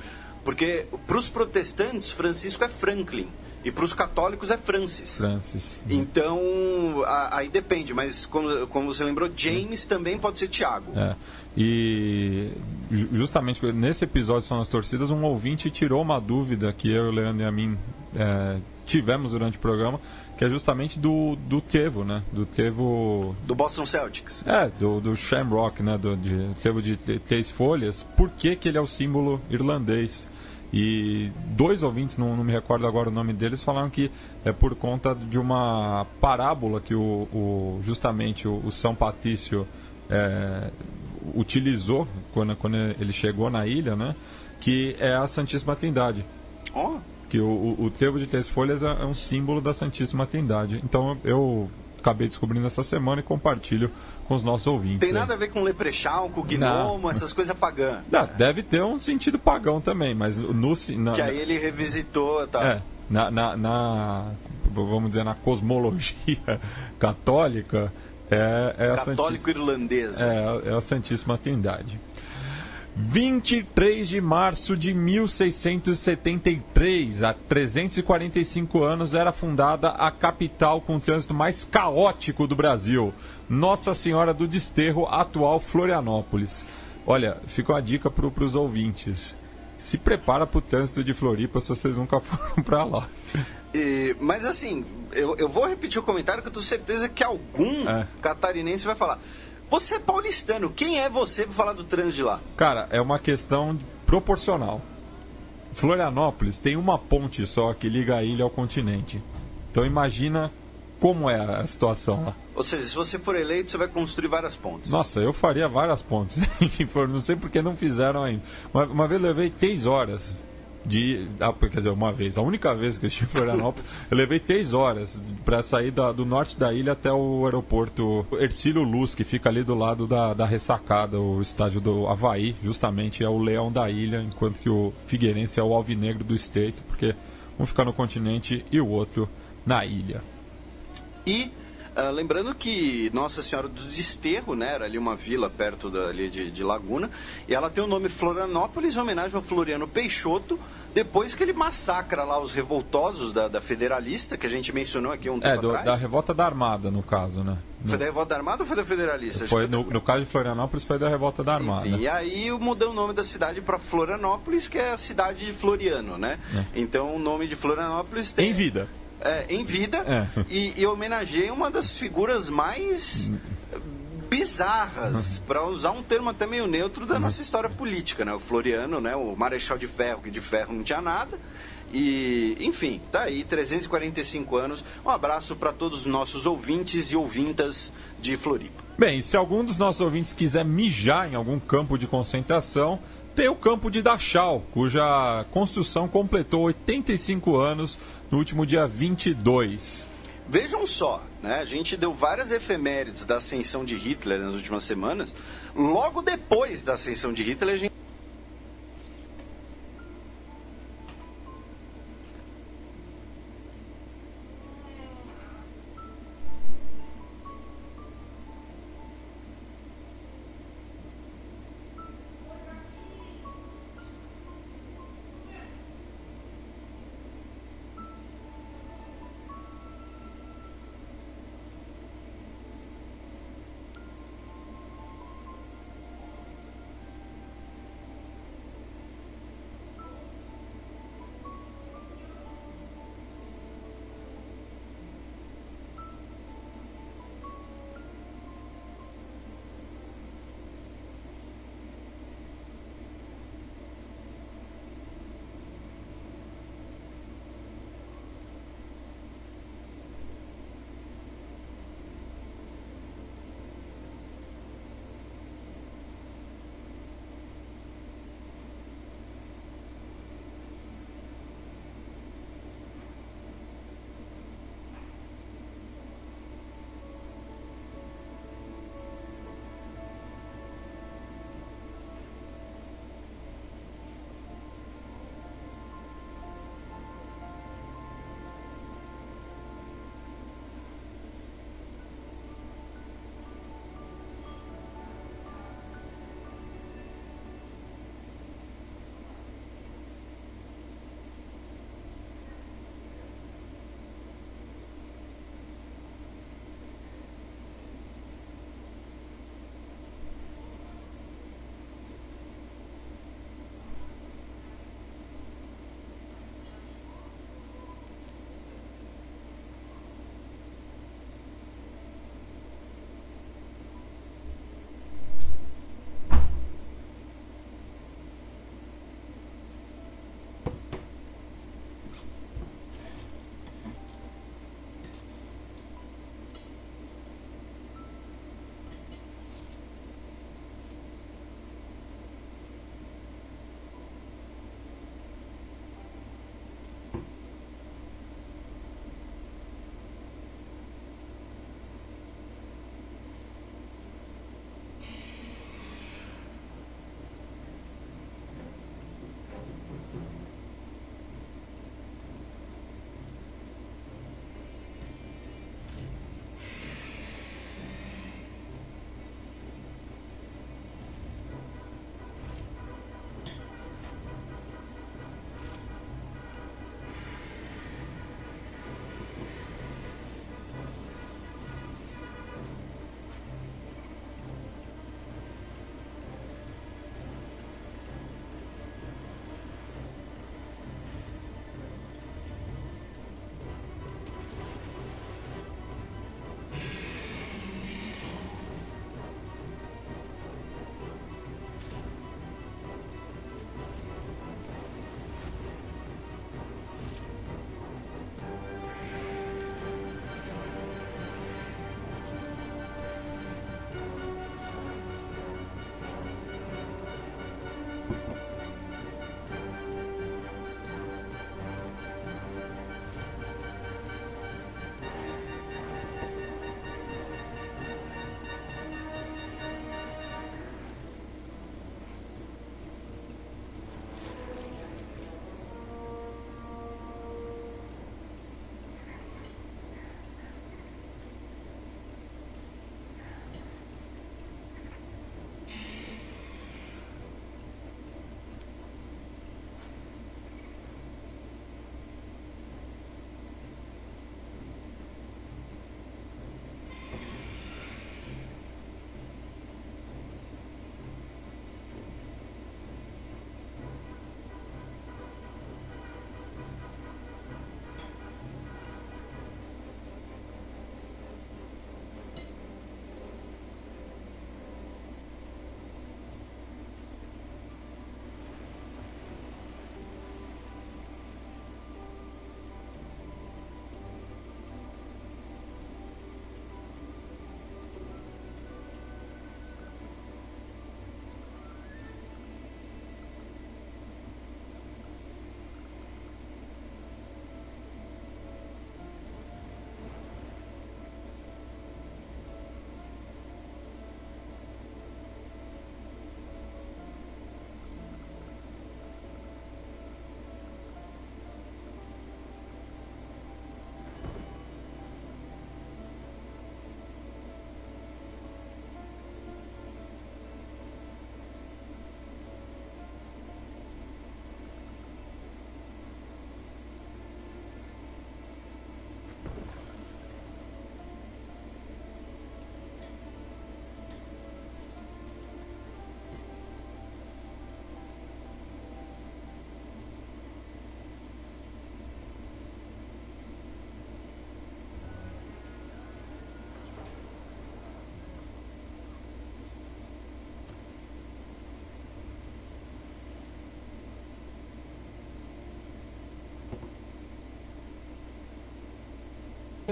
porque para os protestantes, Francisco é Franklin, e para os católicos é Francis. Então, aí depende, mas como você lembrou, James também pode ser Tiago. E justamente nesse episódio São as Torcidas, um ouvinte tirou uma dúvida que eu, o Leandro e a mim tivemos durante o programa, que é justamente do trevo, né? Do trevo... Do Boston Celtics. Do Shamrock, né? Do trevo de 3 folhas. Por que ele é o símbolo irlandês? E 2 ouvintes, não me recordo agora o nome deles, falaram que é por conta de uma parábola que justamente o São Patrício utilizou quando ele chegou na ilha, né? Que é a Santíssima Trindade. Que o trevo de 3 folhas é um símbolo da Santíssima Trindade. Então eu acabei descobrindo essa semana e compartilho com os nossos ouvintes. Tem nada a ver com leprechaun, com gnomo, essas coisas pagãs. Deve ter um sentido pagão também, mas que aí ele revisitou, tá? Vamos dizer, na cosmologia católica, é a católico-irlandesa. É a Santíssima Trindade. 23 de março de 1673, há 345 anos, era fundada a capital com o trânsito mais caótico do Brasil, Nossa Senhora do Desterro, atual Florianópolis. Olha, fica uma dica para os ouvintes. Se prepara para o trânsito de Floripa se vocês nunca foram para lá. Mas assim, eu vou repetir o comentário que eu tenho certeza que algum catarinense vai falar. Você é paulistano, quem é você para falar do trânsito de lá? Cara, é uma questão proporcional. Florianópolis tem uma ponte só que liga a ilha ao continente. Então imagina como é a situação lá. Ou seja, se você for eleito, você vai construir várias pontes. Nossa, eu faria várias pontes. Não sei por que não fizeram ainda. Uma vez eu levei 3 horas quer dizer, uma vez, a única vez que eu estive em Florianópolis, eu levei 3 horas para sair do norte da ilha até o aeroporto Hercílio Luz, que fica ali do lado da Ressacada, o estádio do Avaí, justamente é o leão da ilha, enquanto que o Figueirense é o alvinegro do estreito, porque um fica no continente e o outro na ilha. E lembrando que Nossa Senhora do Desterro, né, era ali uma vila perto ali de Laguna, e ela tem o nome Florianópolis em homenagem ao Floriano Peixoto, depois que ele massacra lá os revoltosos da Federalista, que a gente mencionou aqui um tempo atrás. Da Revolta da Armada, no caso, né? Foi da Revolta da Armada ou foi da Federalista? No caso de Florianópolis foi da Revolta da Armada. Enfim, e aí mudou o nome da cidade para Florianópolis, que é a cidade de Floriano, né? Então o nome de Florianópolis tem... Em vida. Em vida, e homenageei uma das figuras mais bizarras, para usar um termo até meio neutro da nossa história política, né? O Floriano, né? O Marechal de Ferro, que de ferro não tinha nada. E, enfim, tá aí, 345 anos. Um abraço para todos os nossos ouvintes e ouvintas de Floripa. Bem, se algum dos nossos ouvintes quiser mijar em algum campo de concentração, tem o campo de Dachau, cuja construção completou 85 anos no último dia 22. Vejam só, né? A gente deu várias efemérides da ascensão de Hitler nas últimas semanas. Logo depois da ascensão de Hitler, a gente...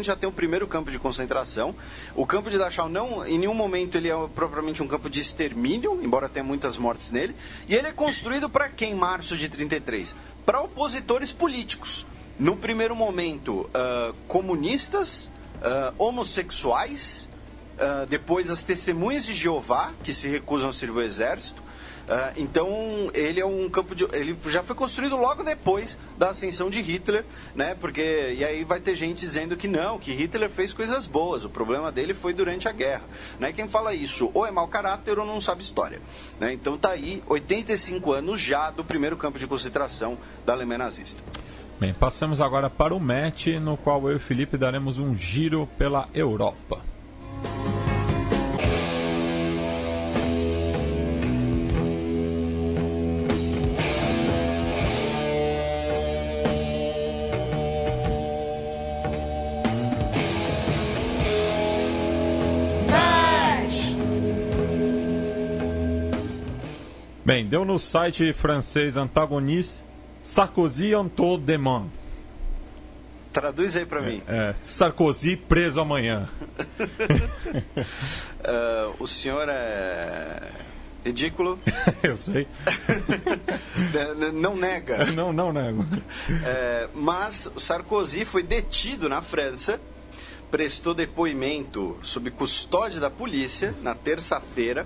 gente já tem o primeiro campo de concentração. O campo de Dachau, não, em nenhum momento ele é propriamente um campo de extermínio, embora tenha muitas mortes nele. E ele é construído para quem, em março de 33? Para opositores políticos. No primeiro momento, comunistas, homossexuais, depois as testemunhas de Jeová, que se recusam a servir o exército. Então ele é um campo ele já foi construído logo depois da ascensão de Hitler, né? Porque e aí vai ter gente dizendo que não, que Hitler fez coisas boas, o problema dele foi durante a guerra, né? Quem fala isso ou é mau caráter ou não sabe história, né? Então tá aí 85 anos já do primeiro campo de concentração da Alemanha nazista. Bem, passamos agora para o match, no qual eu e o Felipe daremos um giro pela Europa. Bem, deu no site francês Antagoniste, Sarkozy en tôle de main. Traduz aí pra mim. Sarkozy preso amanhã. O senhor é ridículo. Eu sei. Não nega. Não nego. Mas Sarkozy foi detido na França, prestou depoimento sob custódia da polícia na terça-feira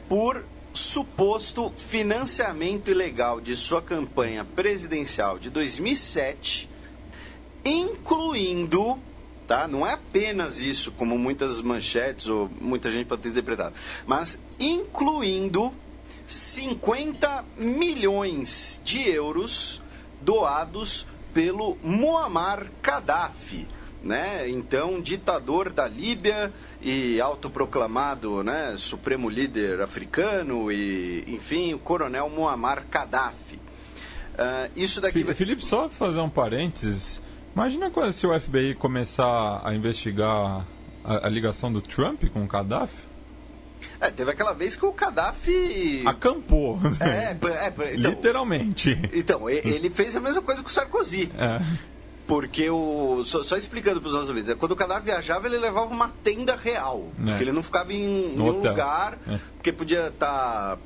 por suposto financiamento ilegal de sua campanha presidencial de 2007, incluindo, tá? Não é apenas isso, como muitas manchetes ou muita gente pode ter interpretado, mas incluindo 50 milhões de euros doados pelo Muammar Gaddafi, né? Então, ditador da Líbia e autoproclamado, né, supremo líder africano e, enfim, o coronel Muammar Gaddafi. Isso daqui... Felipe, só fazer um parênteses. Imagina se o FBI começar a investigar a ligação do Trump com o Gaddafi. Teve aquela vez que o Gaddafi... acampou. Então, literalmente. Então, ele fez a mesma coisa com o Sarkozy. Porque só explicando para os nossos ouvintes, quando o Gaddafi viajava, ele levava uma tenda real. Porque ele não ficava em um lugar, porque podia estar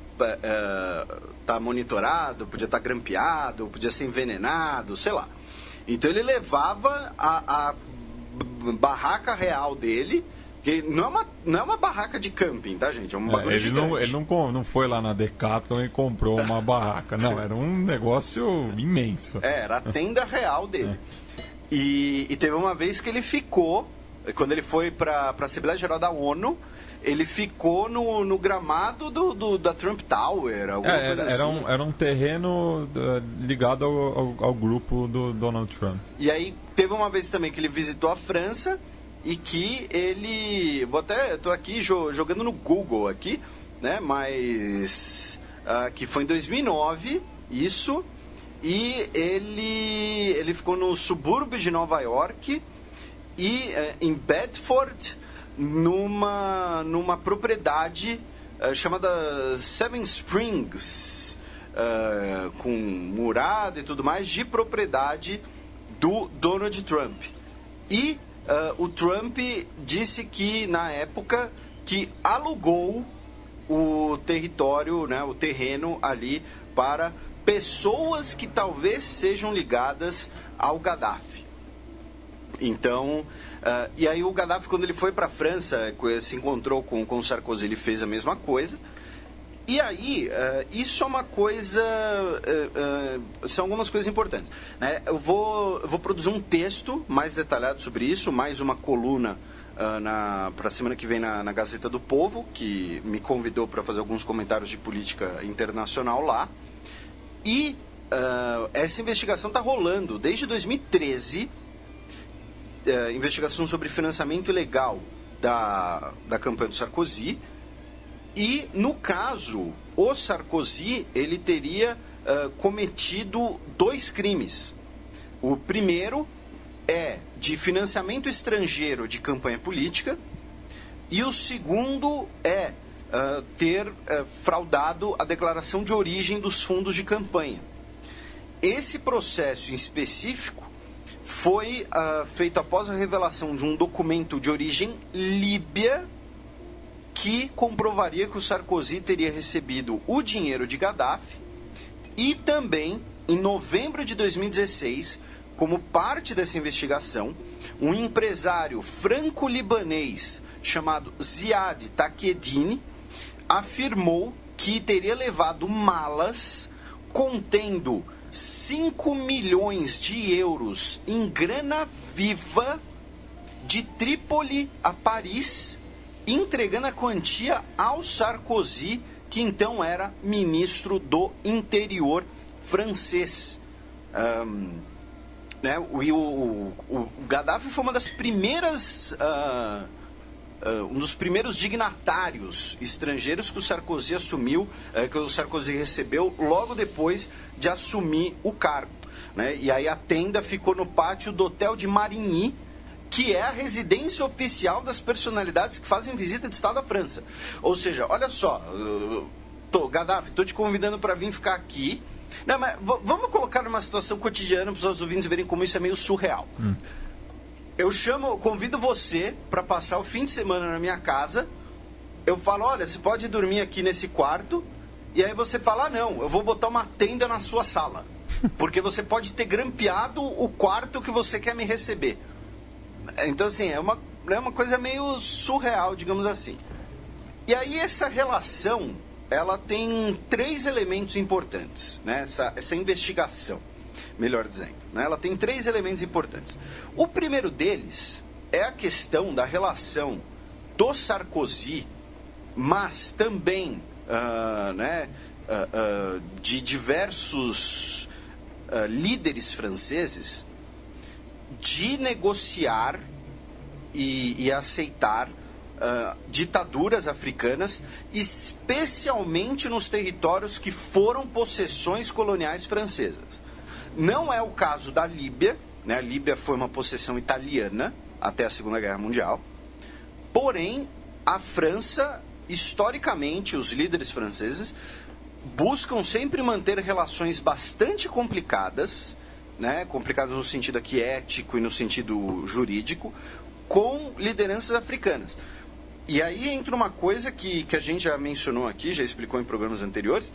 monitorado, podia estar grampeado, podia ser envenenado, sei lá. Então ele levava a barraca real dele, que não é uma barraca de camping, tá, gente? É um bagulho gigante. Ele não foi lá na Decathlon e comprou uma barraca. Não, era um negócio imenso. Era a tenda real dele. E teve uma vez que ele ficou, quando ele foi para a Assembleia Geral da ONU, ele ficou no gramado da Trump Tower, alguma coisa assim. Era um terreno ligado ao grupo do Donald Trump. E aí teve uma vez também que ele visitou a França e que ele... Estou aqui jogando no Google aqui, né? Mas que foi em 2009, isso... E ele ficou no subúrbio de Nova York e em Bedford, numa propriedade chamada Seven Springs, com murada e tudo mais, de propriedade do Donald Trump. E o Trump disse que, na época, que alugou o território, né, o terreno ali para pessoas que talvez sejam ligadas ao Gaddafi. Então, e aí o Gaddafi, quando ele foi para a França, se encontrou com o Sarkozy, ele fez a mesma coisa. E aí, isso é uma coisa, são algumas coisas importantes, né? Eu vou produzir um texto mais detalhado sobre isso, mais uma coluna para a semana que vem na Gazeta do Povo, que me convidou para fazer alguns comentários de política internacional lá. E essa investigação está rolando desde 2013, investigação sobre financiamento ilegal da campanha do Sarkozy. E, no caso, o Sarkozy, ele teria cometido 2 crimes. O primeiro é de financiamento estrangeiro de campanha política e o segundo é ter fraudado a declaração de origem dos fundos de campanha. Esse processo em específico foi feito após a revelação de um documento de origem líbia que comprovaria que o Sarkozy teria recebido o dinheiro de Gaddafi e também, em novembro de 2016, como parte dessa investigação, um empresário franco-libanês chamado Ziad Taqieddine afirmou que teria levado malas contendo 5 milhões de euros em grana viva de Trípoli a Paris, entregando a quantia ao Sarkozy, que então era ministro do interior francês. Né? O Gaddafi foi uma das primeiras... um dos primeiros dignatários estrangeiros que o Sarkozy assumiu, que o Sarkozy recebeu logo depois de assumir o cargo. Né? E aí a tenda ficou no pátio do Hotel de Marigny, que é a residência oficial das personalidades que fazem visita de Estado à França. Ou seja, olha só, Gaddafi, estou te convidando para vir ficar aqui. Não, mas vamos colocar numa situação cotidiana para os nossos ouvintes verem como isso é meio surreal. Eu convido você para passar o fim de semana na minha casa. Eu falo, olha, você pode dormir aqui nesse quarto. E aí você fala, não, eu vou botar uma tenda na sua sala. Porque você pode ter grampeado o quarto que você quer me receber. Então, assim, é uma coisa meio surreal, digamos assim. E aí essa relação, ela tem 3 elementos importantes, né? Essa investigação, melhor dizendo. Né? Ela tem 3 elementos importantes. O primeiro deles é a questão da relação do Sarkozy, mas também de diversos líderes franceses, de negociar e aceitar ditaduras africanas, especialmente nos territórios que foram possessões coloniais francesas. Não é o caso da Líbia, né? A Líbia foi uma possessão italiana até a Segunda Guerra Mundial. Porém, a França, historicamente, os líderes franceses buscam sempre manter relações bastante complicadas, né? Complicadas no sentido aqui ético e no sentido jurídico, com lideranças africanas. E aí entra uma coisa que a gente já mencionou aqui, já explicou em programas anteriores,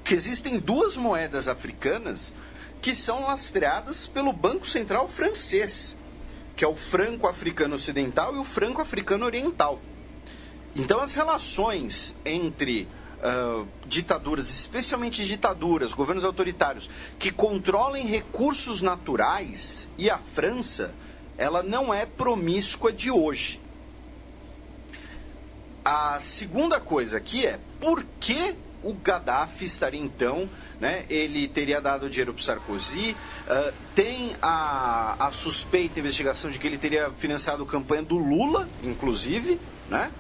que existem 2 moedas africanas que são lastreadas pelo Banco Central francês, que é o franco africano ocidental e o franco africano oriental. Então as relações entre ditaduras, especialmente ditaduras, governos autoritários, que controlem recursos naturais, e a França, ela não é promíscua de hoje. A segunda coisa aqui é, por que o Gaddafi estaria então, né, ele teria dado dinheiro para o Sarkozy, tem a suspeita, a investigação de que ele teria financiado a campanha do Lula, inclusive, né?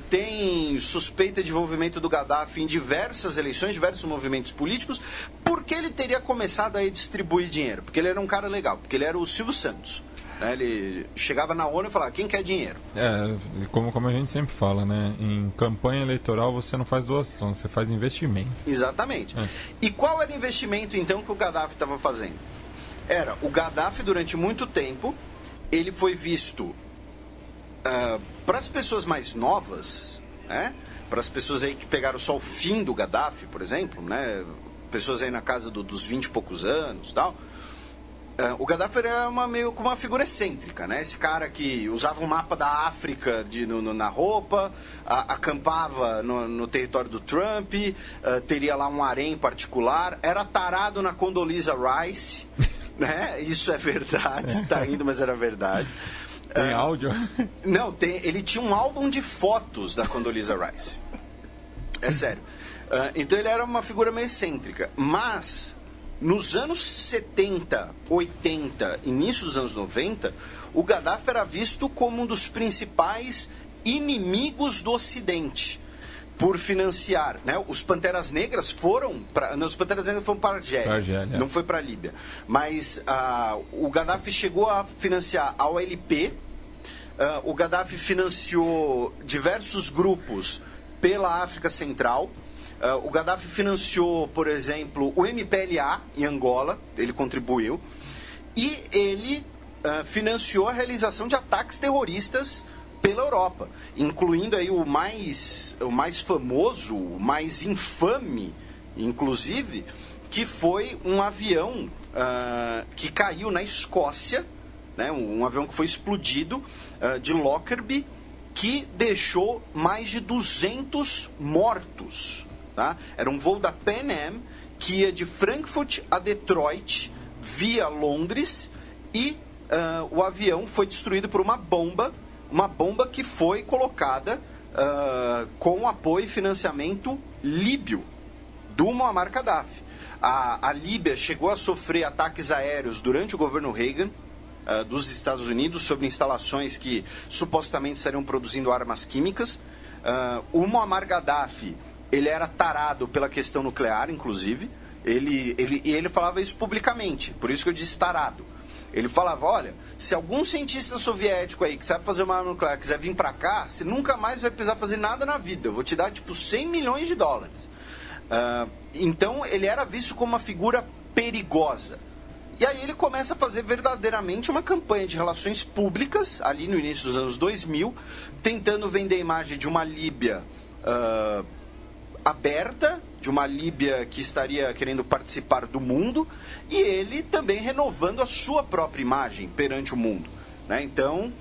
Tem suspeita de envolvimento do Gaddafi em diversas eleições, diversos movimentos políticos. Por que ele teria começado a distribuir dinheiro? Porque ele era um cara legal, porque ele era o Silvio Santos. Ele chegava na ONU e falava, quem quer dinheiro? Como a gente sempre fala, né? Em campanha eleitoral você não faz doação, você faz investimento. Exatamente. E qual era o investimento, então, que o Gaddafi estava fazendo? O Gaddafi, durante muito tempo, ele foi visto, para as pessoas mais novas, né? Para as pessoas aí que pegaram só o fim do Gaddafi, por exemplo, né? Pessoas aí na casa dos 20 e poucos anos e tal. O Gaddafi era meio como uma figura excêntrica, né? Esse cara que usava um mapa da África na roupa, acampava no território do Trump, teria lá um harém particular, era tarado na Condoleezza Rice, né? Isso é verdade, está indo, mas era verdade. Tem áudio? Não, ele tinha um álbum de fotos da Condoleezza Rice. É sério. Então ele era uma figura meio excêntrica, mas nos anos 70, 80, início dos anos 90, o Gaddafi era visto como um dos principais inimigos do Ocidente, por financiar, né? Os Panteras Negras foram para a Argélia, não foi para a Líbia. Mas o Gaddafi chegou a financiar a OLP, o Gaddafi financiou diversos grupos pela África Central. O Gaddafi financiou, por exemplo, o MPLA em Angola, ele contribuiu. E ele financiou a realização de ataques terroristas pela Europa, incluindo aí o mais famoso, o mais infame, inclusive, que foi um avião que caiu na Escócia, né, um avião que foi explodido de Lockerbie, que deixou mais de 200 mortos. Tá? Era um voo da Pan Am que ia de Frankfurt a Detroit via Londres e o avião foi destruído por uma bomba que foi colocada com apoio e financiamento líbio do Muammar Gaddafi. A Líbia chegou a sofrer ataques aéreos durante o governo Reagan dos Estados Unidos sobre instalações que supostamente estariam produzindo armas químicas. O Muammar Gaddafi, ele era tarado pela questão nuclear, inclusive. Ele falava isso publicamente, por isso que eu disse tarado. Ele falava, olha, se algum cientista soviético aí que sabe fazer uma arma nuclear quiser vir pra cá, você nunca mais vai precisar fazer nada na vida. Eu vou te dar, tipo, $100 milhões. Então, ele era visto como uma figura perigosa. E aí ele começa a fazer verdadeiramente uma campanha de relações públicas, ali no início dos anos 2000, tentando vender a imagem de uma Líbia aberta, de uma Líbia que estaria querendo participar do mundo, e ele também renovando a sua própria imagem perante o mundo. Né? Então,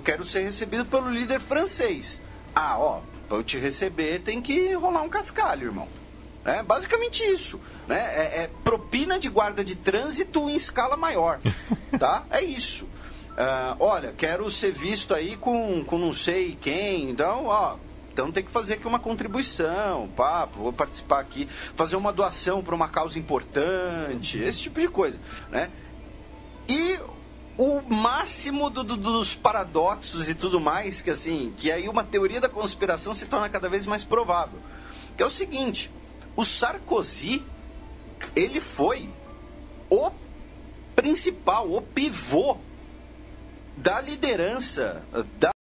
quero ser recebido pelo líder francês. Para eu te receber tem que rolar um cascalho, irmão. É basicamente isso. Né? É propina de guarda de trânsito em escala maior. Tá? É isso. Olha, quero ser visto aí com não sei quem, então tem que fazer aqui uma contribuição, vou participar aqui, fazer uma doação para uma causa importante, esse tipo de coisa, né? E o máximo dos paradoxos e tudo mais, que aí uma teoria da conspiração se torna cada vez mais provável, que é o seguinte: o Sarkozy, ele foi o principal, o pivô da liderança da